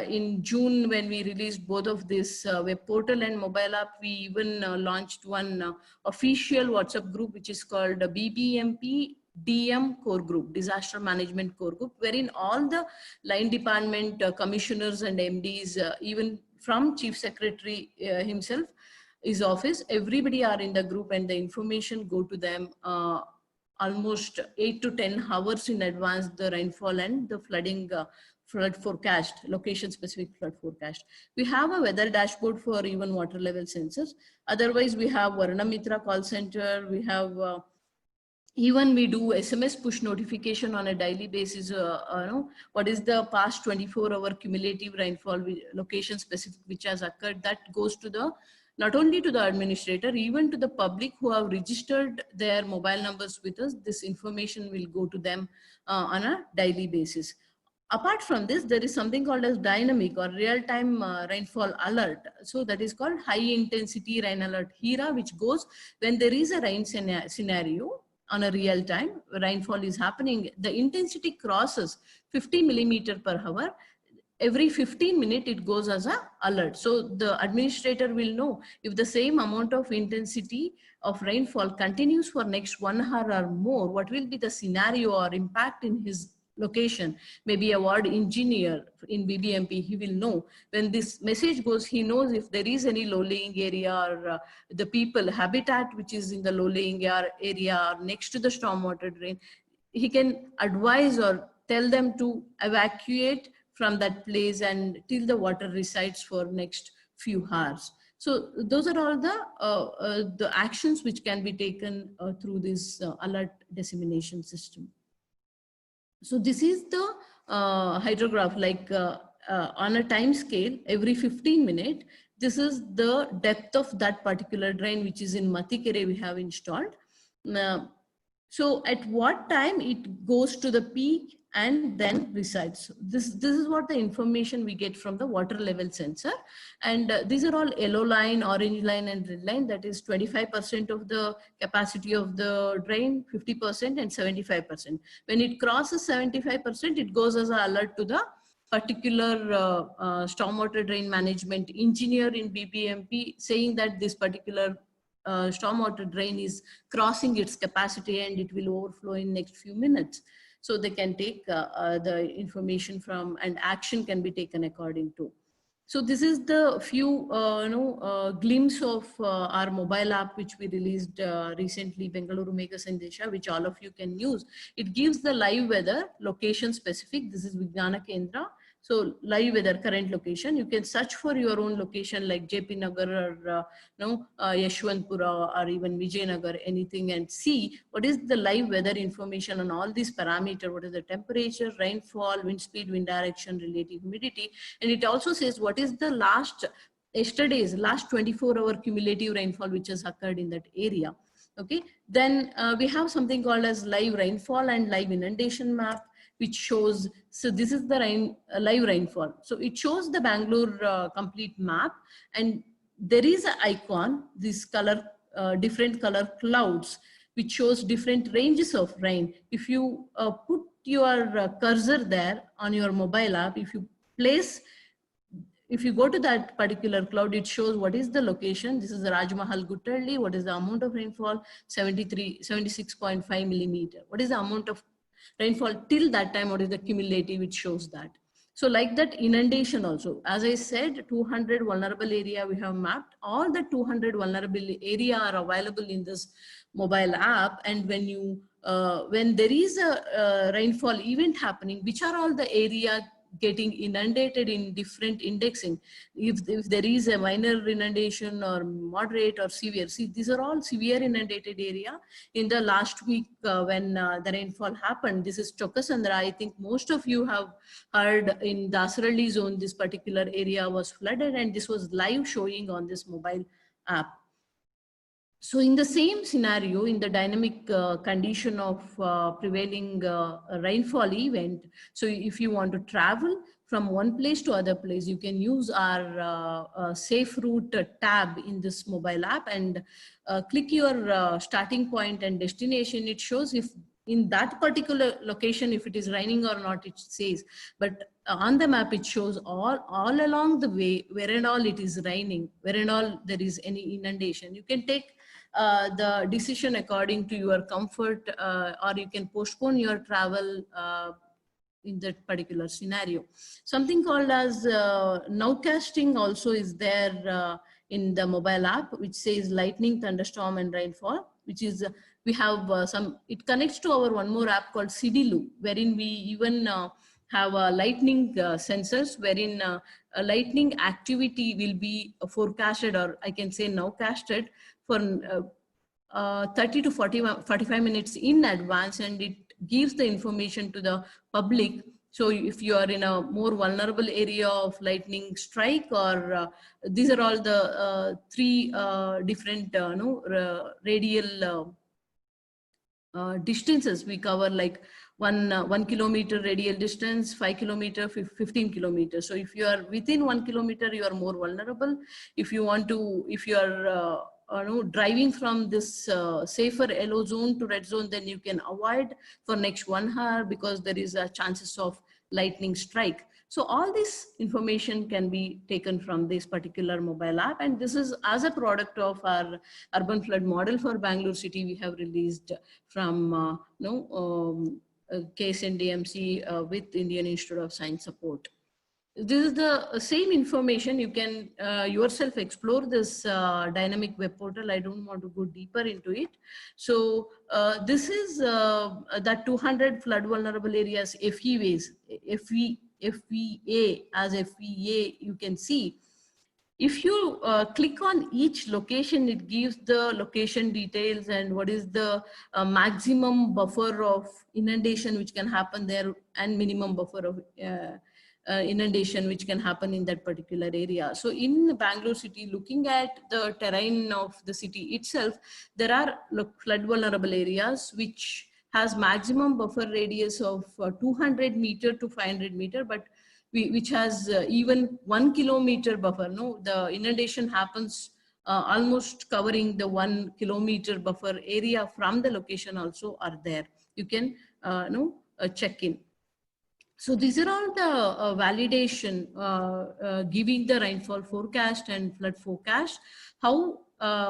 in June, when we released both of this web portal and mobile app, we even launched one official WhatsApp group, which is called BBMP DM core group, disaster management core group, wherein all the line department commissioners and MDs, even from Chief Secretary himself, his office, everybody are in the group, and the information go to them almost 8 to 10 hours in advance, the rainfall and the flooding flood forecast, location specific flood forecast. We have a weather dashboard for even water level sensors. Otherwise, we have Varnamitra call center. We have Even we do SMS push notification on a daily basis. What is the past 24-hour cumulative rainfall location specific which has occurred, that goes to the not only to the administrator, even to the public who have registered their mobile numbers with us. This information will go to them on a daily basis. Apart from this, there is something called as dynamic or real-time rainfall alert. So that is called high intensity rain alert HIRA, which goes when there is a rain scenario on a real time rainfall is happening, the intensity crosses 50 millimeter per hour. Every 15 minutes it goes as a alert. So the administrator will know if the same amount of intensity of rainfall continues for next 1 hour or more, what will be the scenario or impact in his location. Maybe a ward engineer in BBMP, he will know when this message goes, he knows if there is any low-lying area or the people habitat which is in the low-lying area or next to the stormwater drain. He can advise or tell them to evacuate from that place and till the water resides for next few hours. So those are all the actions which can be taken through this alert dissemination system. So this is the hydrograph, like on a time scale, every 15 minutes, this is the depth of that particular drain, which is in Matikere we have installed. So at what time it goes to the peak and then resides. This is what the information we get from the water level sensor. And these are all yellow line, orange line and red line. That is 25% of the capacity of the drain, 50% and 75%. When it crosses 75%, it goes as an alert to the particular stormwater drain management engineer in BBMP saying that this particular stormwater drain is crossing its capacity and it will overflow in next few minutes. So they can take the information from, and action can be taken according to. So this is the few glimpse of our mobile app which we released recently, Bengaluru Megha Sandesha, which all of you can use. It gives the live weather location specific. This is Vijnana Kendra. So live weather, current location. You can search for your own location like JP Nagar or Yeshwantpura or even Vijayanagar, anything, and see what is the live weather information on all these parameters. What is the temperature, rainfall, wind speed, wind direction, relative humidity. And it also says what is the last 24-hour cumulative rainfall which has occurred in that area. Okay, then we have something called as live rainfall and live inundation map, which shows, so this is the live rainfall. So it shows the Bangalore complete map, and there is an icon, this color, different color clouds, which shows different ranges of rain. If you put your cursor there on your mobile app, if you go to that particular cloud, it shows what is the location. This is the Raj Mahal Guttarli. What is the amount of rainfall? 76.5 millimeter. What is the amount of rainfall till that time? What is the cumulative? It shows that. So like that inundation also, as I said, 200 vulnerable area we have mapped. All the 200 vulnerable area are available in this mobile app. And when you, when there is a rainfall event happening, which are all the area getting inundated in different indexing. If there is a minor inundation or moderate or severe, see, these are all severe inundated area. In the last week when the rainfall happened, this is Chokasandra. I think most of you have heard in Dasaralli zone, this particular area was flooded, and this was live showing on this mobile app. So in the same scenario, in the dynamic condition of prevailing rainfall event, so if you want to travel from one place to other place, you can use our safe route tab in this mobile app and click your starting point and destination. It shows if in that particular location, if it is raining or not, it says, but on the map, it shows all along the way, where and all it is raining, where and all there is any inundation. You can take the decision according to your comfort, or you can postpone your travel in that particular scenario. Something called as nowcasting also is there in the mobile app, which says lightning, thunderstorm and rainfall, which is we have it connects to our one more app called Sidilu, wherein we even have lightning sensors, wherein a lightning activity will be forecasted, or I can say nowcasted for 30 to 45 minutes in advance, and it gives the information to the public. So if you are in a more vulnerable area of lightning strike, or these are all the three different radial distances we cover, like 1 kilometer radial distance, 5 kilometer, 15 kilometers. So if you are within 1 kilometer, you are more vulnerable. If you want to, if you are driving from this safer yellow zone to red zone, then you can avoid for next 1 hour, because there is a chances of lightning strike. So all this information can be taken from this particular mobile app, and this is as a product of our urban flood model for Bangalore city we have released from KSNDMC with Indian Institute of Science support. This is the same information. You can yourself explore this dynamic web portal. I don't want to go deeper into it. So this is that 200 flood vulnerable areas FEVAs, FVA as FVA, you can see. If you click on each location, it gives the location details and what is the maximum buffer of inundation which can happen there, and minimum buffer of inundation which can happen in that particular area. So in Bangalore city, looking at the terrain of the city itself, there are flood vulnerable areas which has maximum buffer radius of 200 meter to 500 meter, but which has even 1 kilometer buffer. No, the inundation happens almost covering the 1 kilometer buffer area from the location also are there. You can check in. So these are all the validation giving the rainfall forecast and flood forecast. How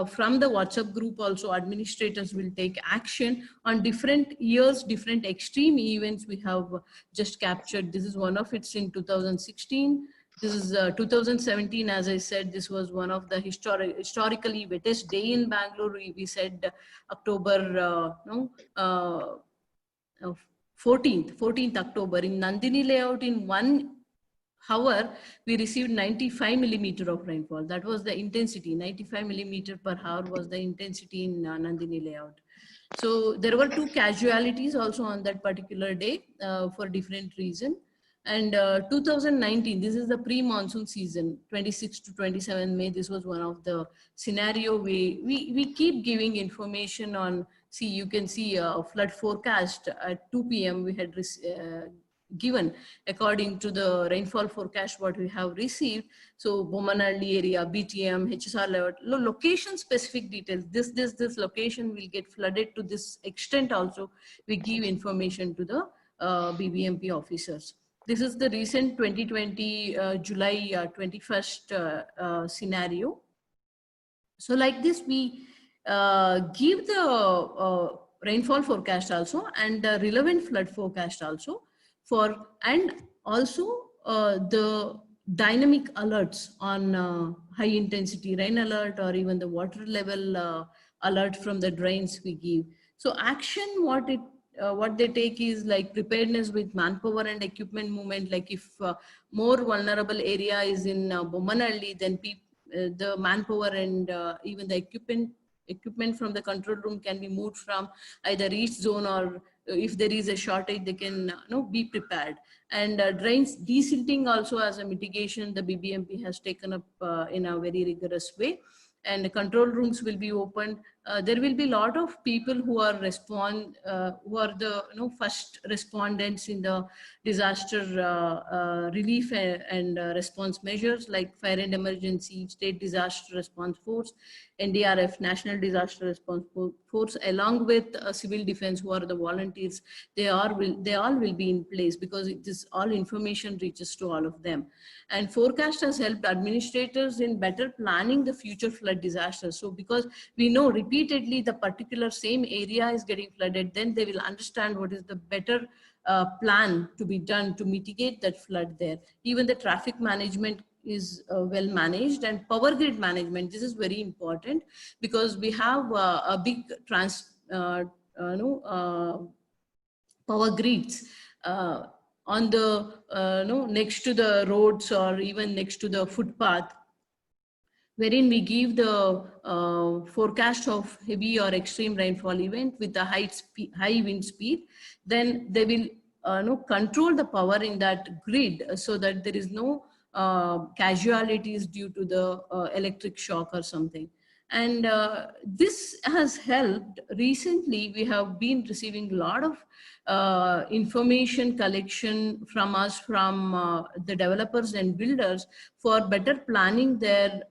from the WhatsApp group also administrators will take action on different years, different extreme events we have just captured. This is one of it's in 2016. This is 2017, as I said, this was one of the historically wettest day in Bangalore. We said October 14th October in Nandini layout. In 1 hour, we received 95 millimeter of rainfall. That was the intensity. 95 millimeter per hour was the intensity in Nandini layout. So there were 2 casualties also on that particular day for different reason. And 2019, this is the pre-monsoon season, 26 to 27 May. This was one of the scenario. We keep giving information on. See, you can see a flood forecast at 2 p.m. we had given according to the rainfall forecast what we have received. So Bomanalli area, BTM, HSR level, location specific details. This location will get flooded to this extent also. We give information to the BBMP officers. This is the recent 2020 July 21st scenario. So like this, we give the rainfall forecast also and the relevant flood forecast also for, and also the dynamic alerts on high intensity rain alert or even the water level alert from the drains we give. So action, what they take is like preparedness with manpower and equipment movement. Like if more vulnerable area is in Bomanalli, then the manpower and even the equipment from the control room can be moved from either each zone, or if there is a shortage, they can be prepared. And drains desilting also as a mitigation, the BBMP has taken up in a very rigorous way. And the control rooms will be opened. There will be a lot of people who are who are the first respondents in the disaster relief and response measures, like fire and emergency, state disaster response force, NDRF, National Disaster Response Force, along with civil defense, who are the volunteers. They all will be in place, because this all information reaches to all of them. And forecast has helped administrators in better planning the future flood disasters. So because we know repeatedly the particular same area is getting flooded, then they will understand what is the better plan to be done to mitigate that flood there. Even the traffic management is well managed, and power grid management. This is very important, because we have a big power grids on the next to the roads or even next to the footpath. wherein we give the forecast of heavy or extreme rainfall event with a high wind speed, then they will control the power in that grid so that there is no casualties due to the electric shock or something. And this has helped. Recently, we have been receiving a lot of information collection from us, from the developers and builders, for better planning their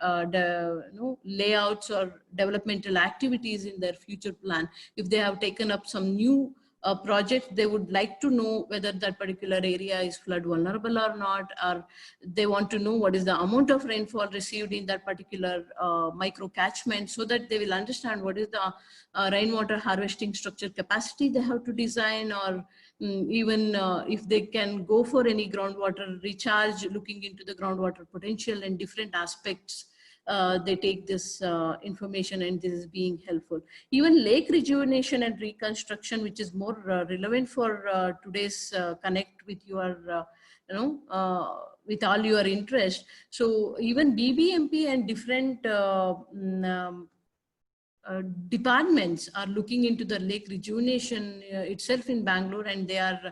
layouts or developmental activities in their future plan. If they have taken up some new project, they would like to know whether that particular area is flood vulnerable or not, or they want to know what is the amount of rainfall received in that particular micro catchment, so that they will understand what is the rainwater harvesting structure capacity they have to design, or even if they can go for any groundwater recharge, looking into the groundwater potential and different aspects. They take this information, and this is being helpful. Even lake rejuvenation and reconstruction, which is more relevant for today's connect with your, with all your interest. So even BBMP and different departments are looking into the lake rejuvenation itself in Bangalore, and they are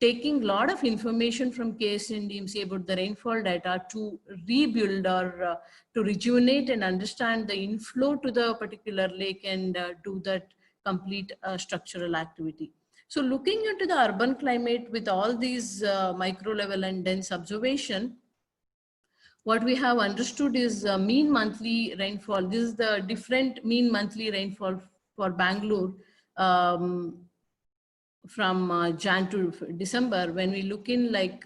taking a lot of information from KS and DMC about the rainfall data to rebuild or to rejuvenate and understand the inflow to the particular lake, and do that complete structural activity. So looking into the urban climate with all these micro level and dense observation, what we have understood is mean monthly rainfall. This is the different mean monthly rainfall for Bangalore from Jan to December. When we look in, like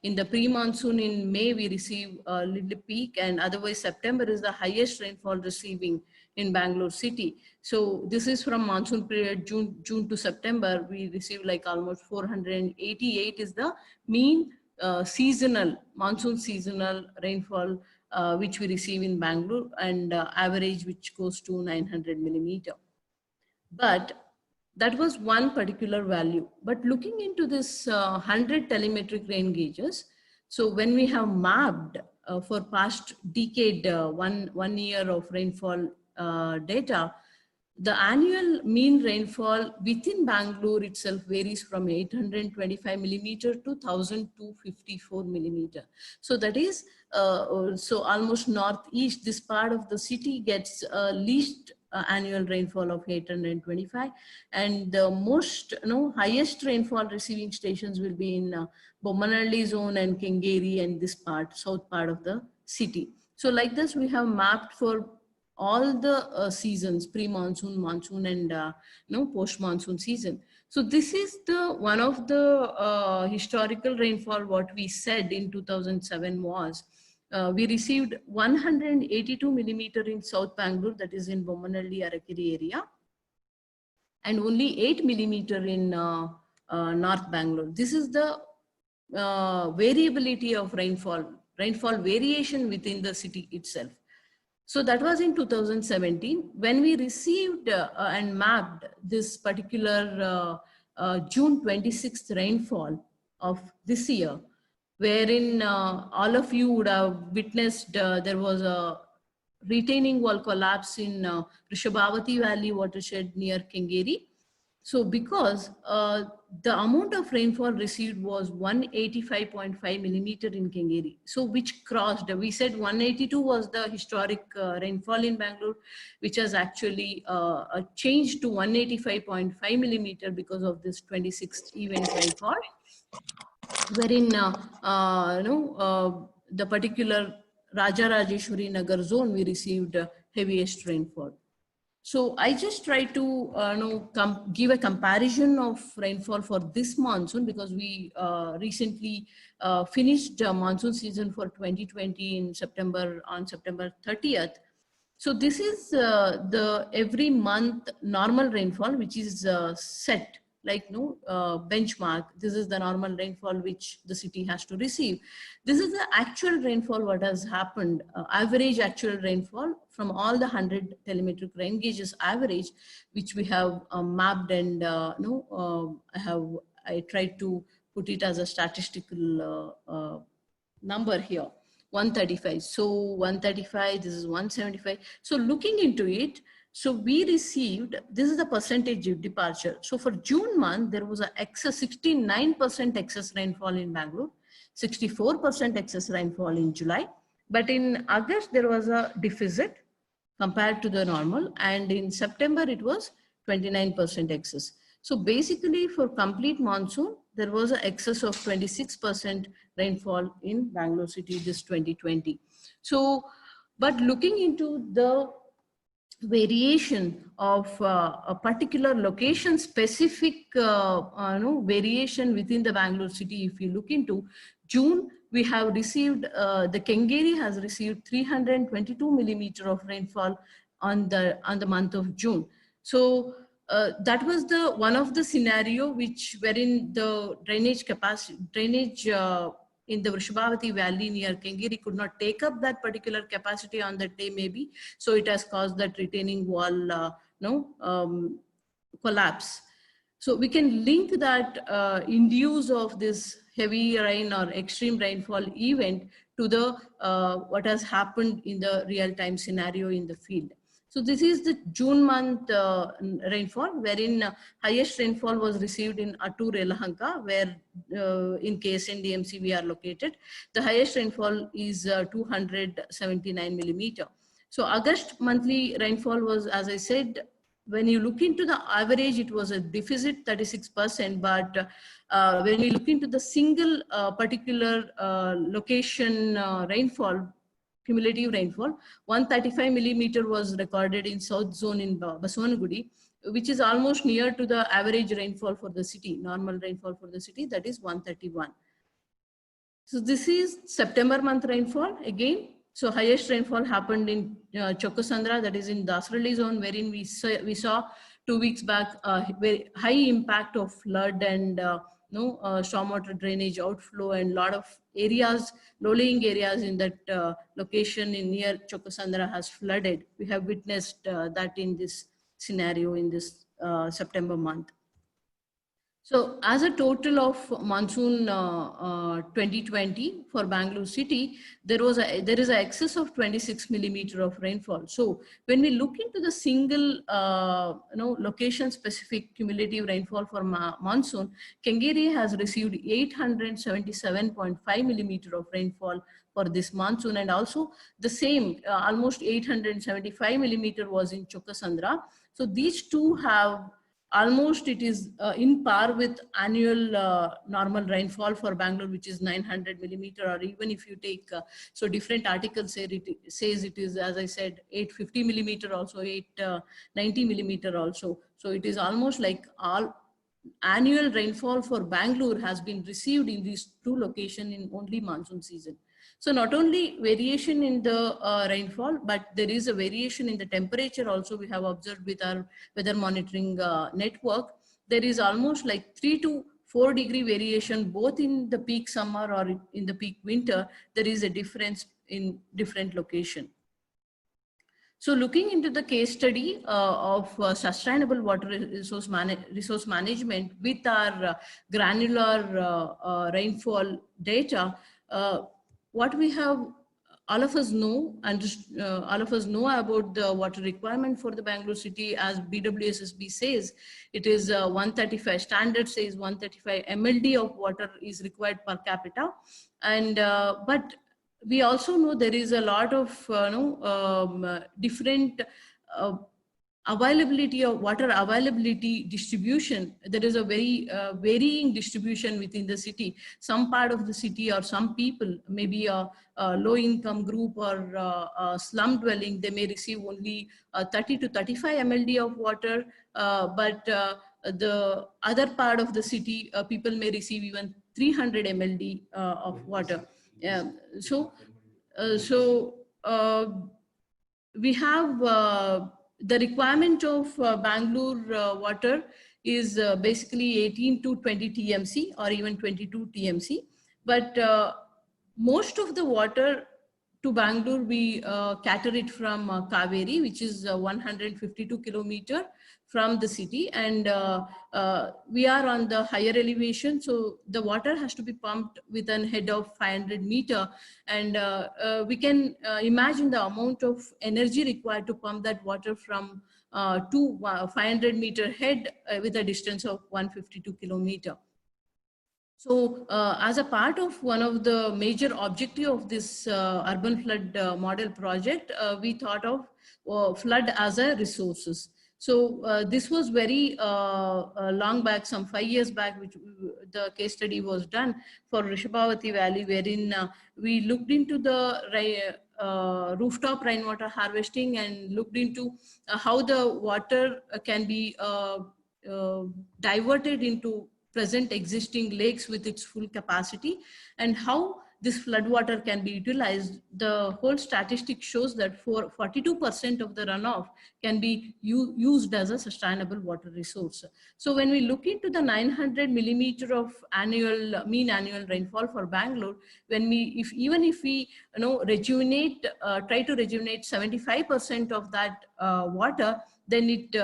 in the pre-monsoon in May, we receive a little peak, and otherwise September is the highest rainfall receiving in Bangalore city. So this is from monsoon period June to September, we receive like almost 488 is the mean seasonal, monsoon seasonal rainfall which we receive in Bangalore, and average which goes to 900 millimeter. But that was one particular value. But looking into this 100 telemetric rain gauges, so when we have mapped for past decade, one year of rainfall data, the annual mean rainfall within Bangalore itself varies from 825 millimeter to 1,254 millimeter. So that is, so almost northeast, this part of the city gets least annual rainfall of 825, and the most highest rainfall receiving stations will be in Bommanalli zone and Kengeri and this part, south part of the city. So like this, we have mapped for all the seasons, pre-monsoon, monsoon, and post-monsoon season. So this is the one of the historical rainfall. What we said in 2007 was we received 182 millimeter in South Bangalore, that is in Bommanalli, Arakiri area, and only 8 millimeter in North Bangalore. This is the variability of rainfall variation within the city itself. So that was in 2017. When we received and mapped this particular June 26th rainfall of this year, wherein all of you would have witnessed there was a retaining wall collapse in Rishabhavati Valley watershed near Kengeri. So because the amount of rainfall received was 185.5 millimeter in Kengeri, so which crossed, we said 182 was the historic rainfall in Bangalore, which has actually changed to 185.5 millimeter because of this 26th event rainfall, wherein the particular Rajarajeshwari Nagar zone, we received heaviest rainfall. So I just try to give a comparison of rainfall for this monsoon, because we recently finished monsoon season for 2020 in September, on September 30th. So this is the every month normal rainfall, which is set like benchmark. This is the normal rainfall which the city has to receive. This is the actual rainfall what has happened, average actual rainfall from all the 100 telemetric rain gauges average, which we have mapped, and I tried to put it as a statistical number here. 135. So 135, this is 175. So looking into it, so we received, this is the percentage of departure. So for June month, there was an excess, 69% excess rainfall in Bangalore, 64% excess rainfall in July. But in August, there was a deficit compared to the normal. And in September, it was 29% excess. So basically for complete monsoon, there was an excess of 26% rainfall in Bangalore city this 2020. So, but looking into the variation of a particular location specific variation within the Bangalore city, if you look into June, we have received, the Kengeri has received 322 millimeter of rainfall on the month of June. So that was the one of the scenario which wherein the drainage capacity, in the Vrishabhavati Valley near Kengeri could not take up that particular capacity on that day maybe. So it has caused that retaining wall collapse. So we can link that induce of this heavy rain or extreme rainfall event to the what has happened in the real-time scenario in the field. So this is the June month rainfall, wherein highest rainfall was received in Attur, Yelahanka, where in KSNDMC we are located. The highest rainfall is 279 millimeter. So August monthly rainfall was, as I said, when you look into the average, it was a deficit 36%, but when we look into the single particular location rainfall, cumulative rainfall, 135 millimeter was recorded in South Zone in Basavanagudi, which is almost near to the average rainfall for the city, normal rainfall for the city, that is 131. So this is September month rainfall again. So highest rainfall happened in Chokasandra, that is in Dasarali zone, wherein we saw 2 weeks back very high impact of flood and stormwater drainage outflow, and a lot of areas, low-lying areas in that location in near Chokasandra has flooded. We have witnessed that in this scenario in this September month. So as a total of monsoon 2020 for Bangalore city, there is an excess of 26 millimeter of rainfall. So when we look into the single location specific cumulative rainfall for monsoon, Kengeri has received 877.5 millimeter of rainfall for this monsoon, and also the same almost 875 millimeter was in Chokasandra. So these two have almost, it is in par with annual normal rainfall for Bangalore, which is 900 millimeter, or even if you take, so different articles say it says it is, as I said, 850 millimeter also, 890 millimeter also. So it is almost like all annual rainfall for Bangalore has been received in these two locations in only monsoon season. So not only variation in the rainfall, but there is a variation in the temperature also we have observed with our weather monitoring network. There is almost like 3 to 4 degree variation, both in the peak summer or in the peak winter. There is a difference in different location. So looking into the case study of sustainable water resource management with our granular rainfall data, what we have, all of us know, and all of us know about the water requirement for the Bangalore city. As BWSSB says, it is 135, standard says 135 MLD of water is required per capita. And but we also know there is a lot of different availability of water availability distribution. There is a very varying distribution within the city. Some part of the city or some people, maybe a low income group or a slum dwelling, they may receive only 30 to 35 MLD of water, but the other part of the city, people may receive even 300 MLD of water. We have the requirement of Bangalore water is basically 18 to 20 TMC or even 22 TMC. But most of the water to Bangalore, we cater it from Kaveri, which is 152 kilometer from the city, and we are on the higher elevation, so the water has to be pumped with an head of 500 meter, and we can imagine the amount of energy required to pump that water from to 500 meter head with a distance of 152 kilometer. So as a part of one of the major objective of this urban flood model project, we thought of flood as a resources. So this was very long back, some 5 years back, which the case study was done for Rishabhavati Valley, wherein we looked into the rooftop rainwater harvesting and looked into how the water can be diverted into present existing lakes with its full capacity, and how this flood water can be utilized. The whole statistic shows that 42% of the runoff can be used as a sustainable water resource. So when we look into the 900 millimeter of mean annual rainfall for Bangalore, when even if we rejuvenate, try to rejuvenate 75% of that water, then it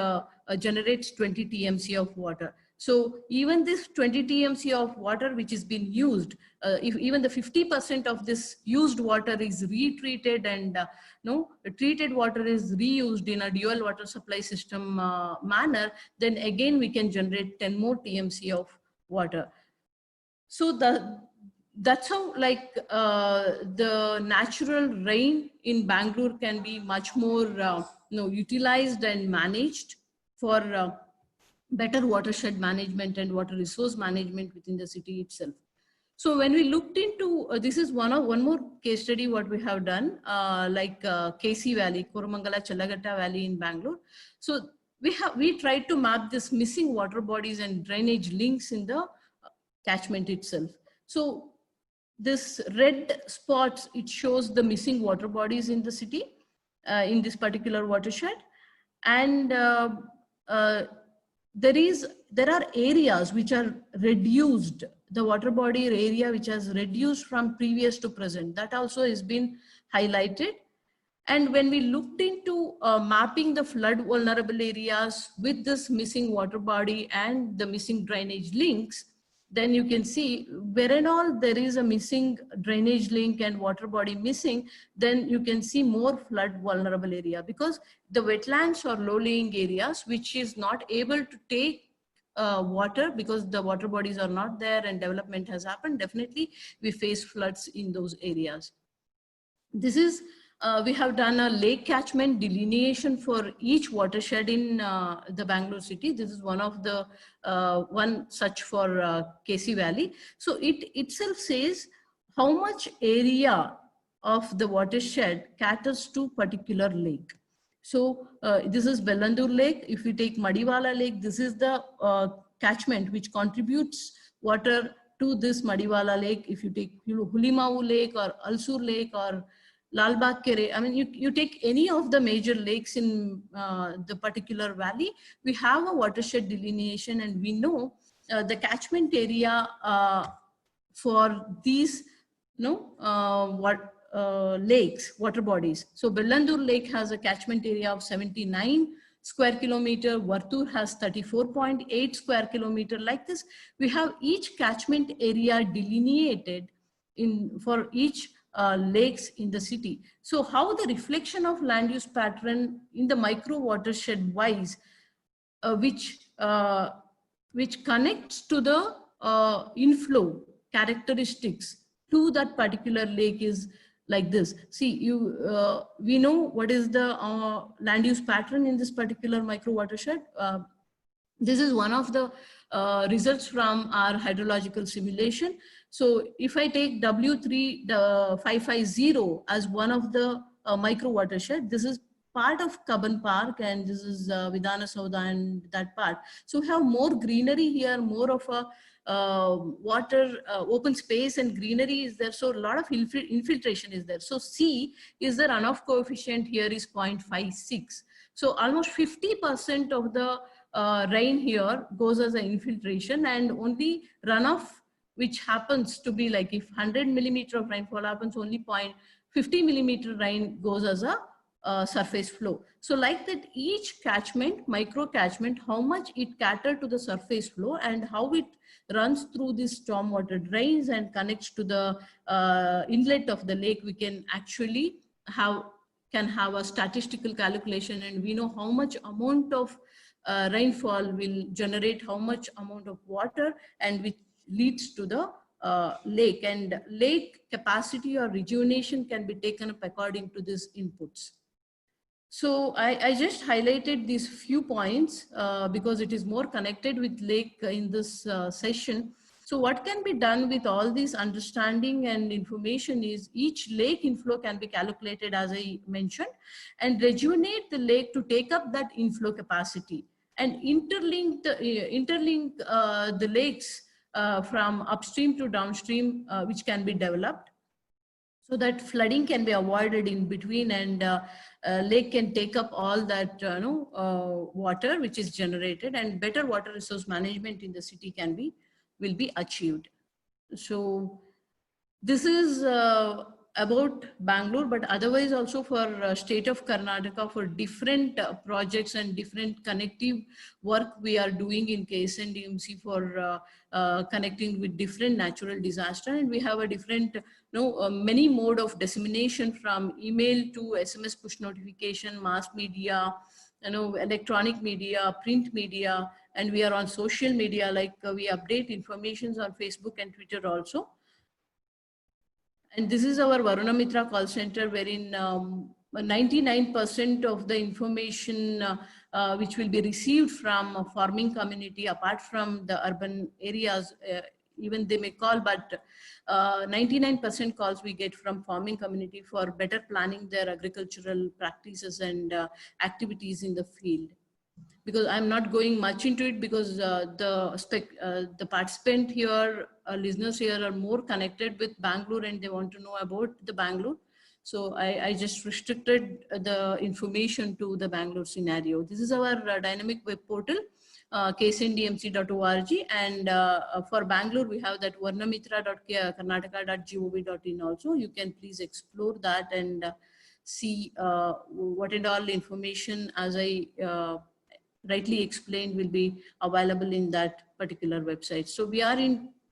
generates 20 TMC of water. So even this 20 TMC of water which is being used, if even the 50% of this used water is retreated and treated water is reused in a dual water supply system manner, then again we can generate 10 more TMC of water. So that's how the natural rain in Bangalore can be much more utilized and managed for better watershed management and water resource management within the city itself. So when we looked into, this is one more case study what we have done, KC Valley, Koramangala Challagatta Valley in Bangalore. So we tried to map this missing water bodies and drainage links in the catchment itself. So this red spots, it shows the missing water bodies in the city, in this particular watershed. And there are areas which are reduced, the water body area which has reduced from previous to present, that also has been highlighted. And when we looked into mapping the flood vulnerable areas with this missing water body and the missing drainage links, then you can see where and all there is a missing drainage link and water body missing, then you can see more flood vulnerable area, because the wetlands or low-lying areas which is not able to take water because the water bodies are not there and development has happened, definitely we face floods in those areas. This is we have done a lake catchment delineation for each watershed in the Bangalore city. This is one of the one such for KC Valley. So it itself says how much area of the watershed caters to particular lake. So this is Bellandur Lake. If we take Madiwala Lake, this is the catchment which contributes water to this Madiwala Lake. If you take Hulimau Lake or Alsur Lake or Lalbagh Kere, I mean, you take any of the major lakes in the particular valley, we have a watershed delineation, and we know the catchment area for these lakes, water bodies. So Bellandur Lake has a catchment area of 79 square kilometer, Vartur has 34.8 square kilometer. Like this, we have each catchment area delineated for each lakes in the city. So how the reflection of land use pattern in the micro watershed wise, which connects to the inflow characteristics to that particular lake is like this. See, we know what is the land use pattern in this particular micro watershed. This is one of the results from our hydrological simulation. So if I take W3550 as one of the micro watershed, this is part of Kaban Park, and this is Vidhana Saudha and that part. So we have more greenery here, more of a water, open space and greenery is there. So a lot of infiltration is there. So C is the runoff coefficient here is 0.56. So almost 50% of the rain here goes as an infiltration, and only runoff which happens to be like if 100 millimeter of rainfall happens, only 0.50 millimeter rain goes as a surface flow. So like that, each catchment, micro catchment, how much it cater to the surface flow and how it runs through this stormwater drains and connects to the inlet of the lake, we can actually have a statistical calculation, and we know how much amount of rainfall will generate how much amount of water, and which leads to the lake, and lake capacity or rejuvenation can be taken up according to these inputs. So I just highlighted these few points because it is more connected with lake in this session. So what can be done with all this understanding and information is each lake inflow can be calculated, as I mentioned, and rejuvenate the lake to take up that inflow capacity, and interlink the lakes from upstream to downstream, which can be developed, so that flooding can be avoided in between, and lake can take up all that water which is generated, and better water resource management in the city will be achieved. So this is about Bangalore, but otherwise also for state of Karnataka, for different projects and different connective work we are doing in KSNDMC for connecting with different natural disaster. And we have a different, many mode of dissemination, from email to SMS push notification, mass media, electronic media, print media, and we are on social media, like we update informations on Facebook and Twitter also. And this is our Varuna Mitra call center, wherein 99% of the information which will be received from farming community, apart from the urban areas, even they may call, but 99% calls we get from farming community for better planning their agricultural practices and activities in the field. Because I'm not going much into it, because the participant here, listeners here are more connected with Bangalore and they want to know about the Bangalore. So I just restricted the information to the Bangalore scenario. This is our dynamic web portal, ksndmc.org, and for Bangalore we have that varnamitra.karnataka.gov.in also. You can please explore that and see what and all information, as I rightly explained, will be available in that particular website. So we are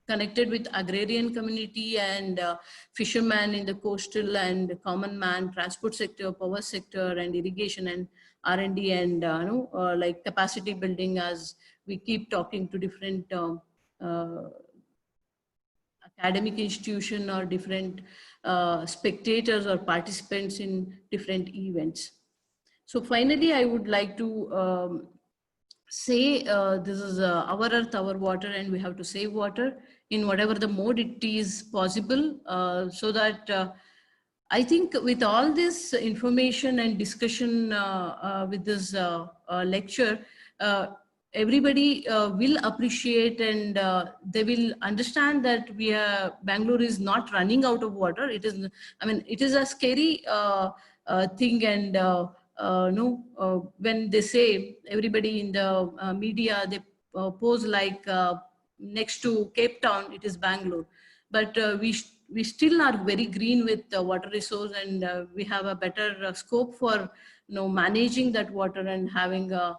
connected with agrarian community and fishermen in the coastal and common man, transport sector, power sector, and irrigation and R&D, and like capacity building, as we keep talking to different academic institution or different spectators or participants in different events. So finally, I would like to say this is our earth, our water, and we have to save water in whatever the mode it is possible, so that I think with all this information and discussion with this lecture, everybody will appreciate, and they will understand that Bangalore is not running out of water. It is, I mean, it is a scary thing, and when they say, everybody in the media, they pose like next to Cape Town, it is Bangalore. But we still are very green with water resource, and we have a better scope for managing that water and having a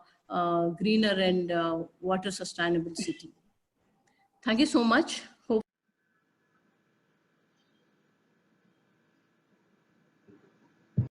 greener and water sustainable city. Thank you so much.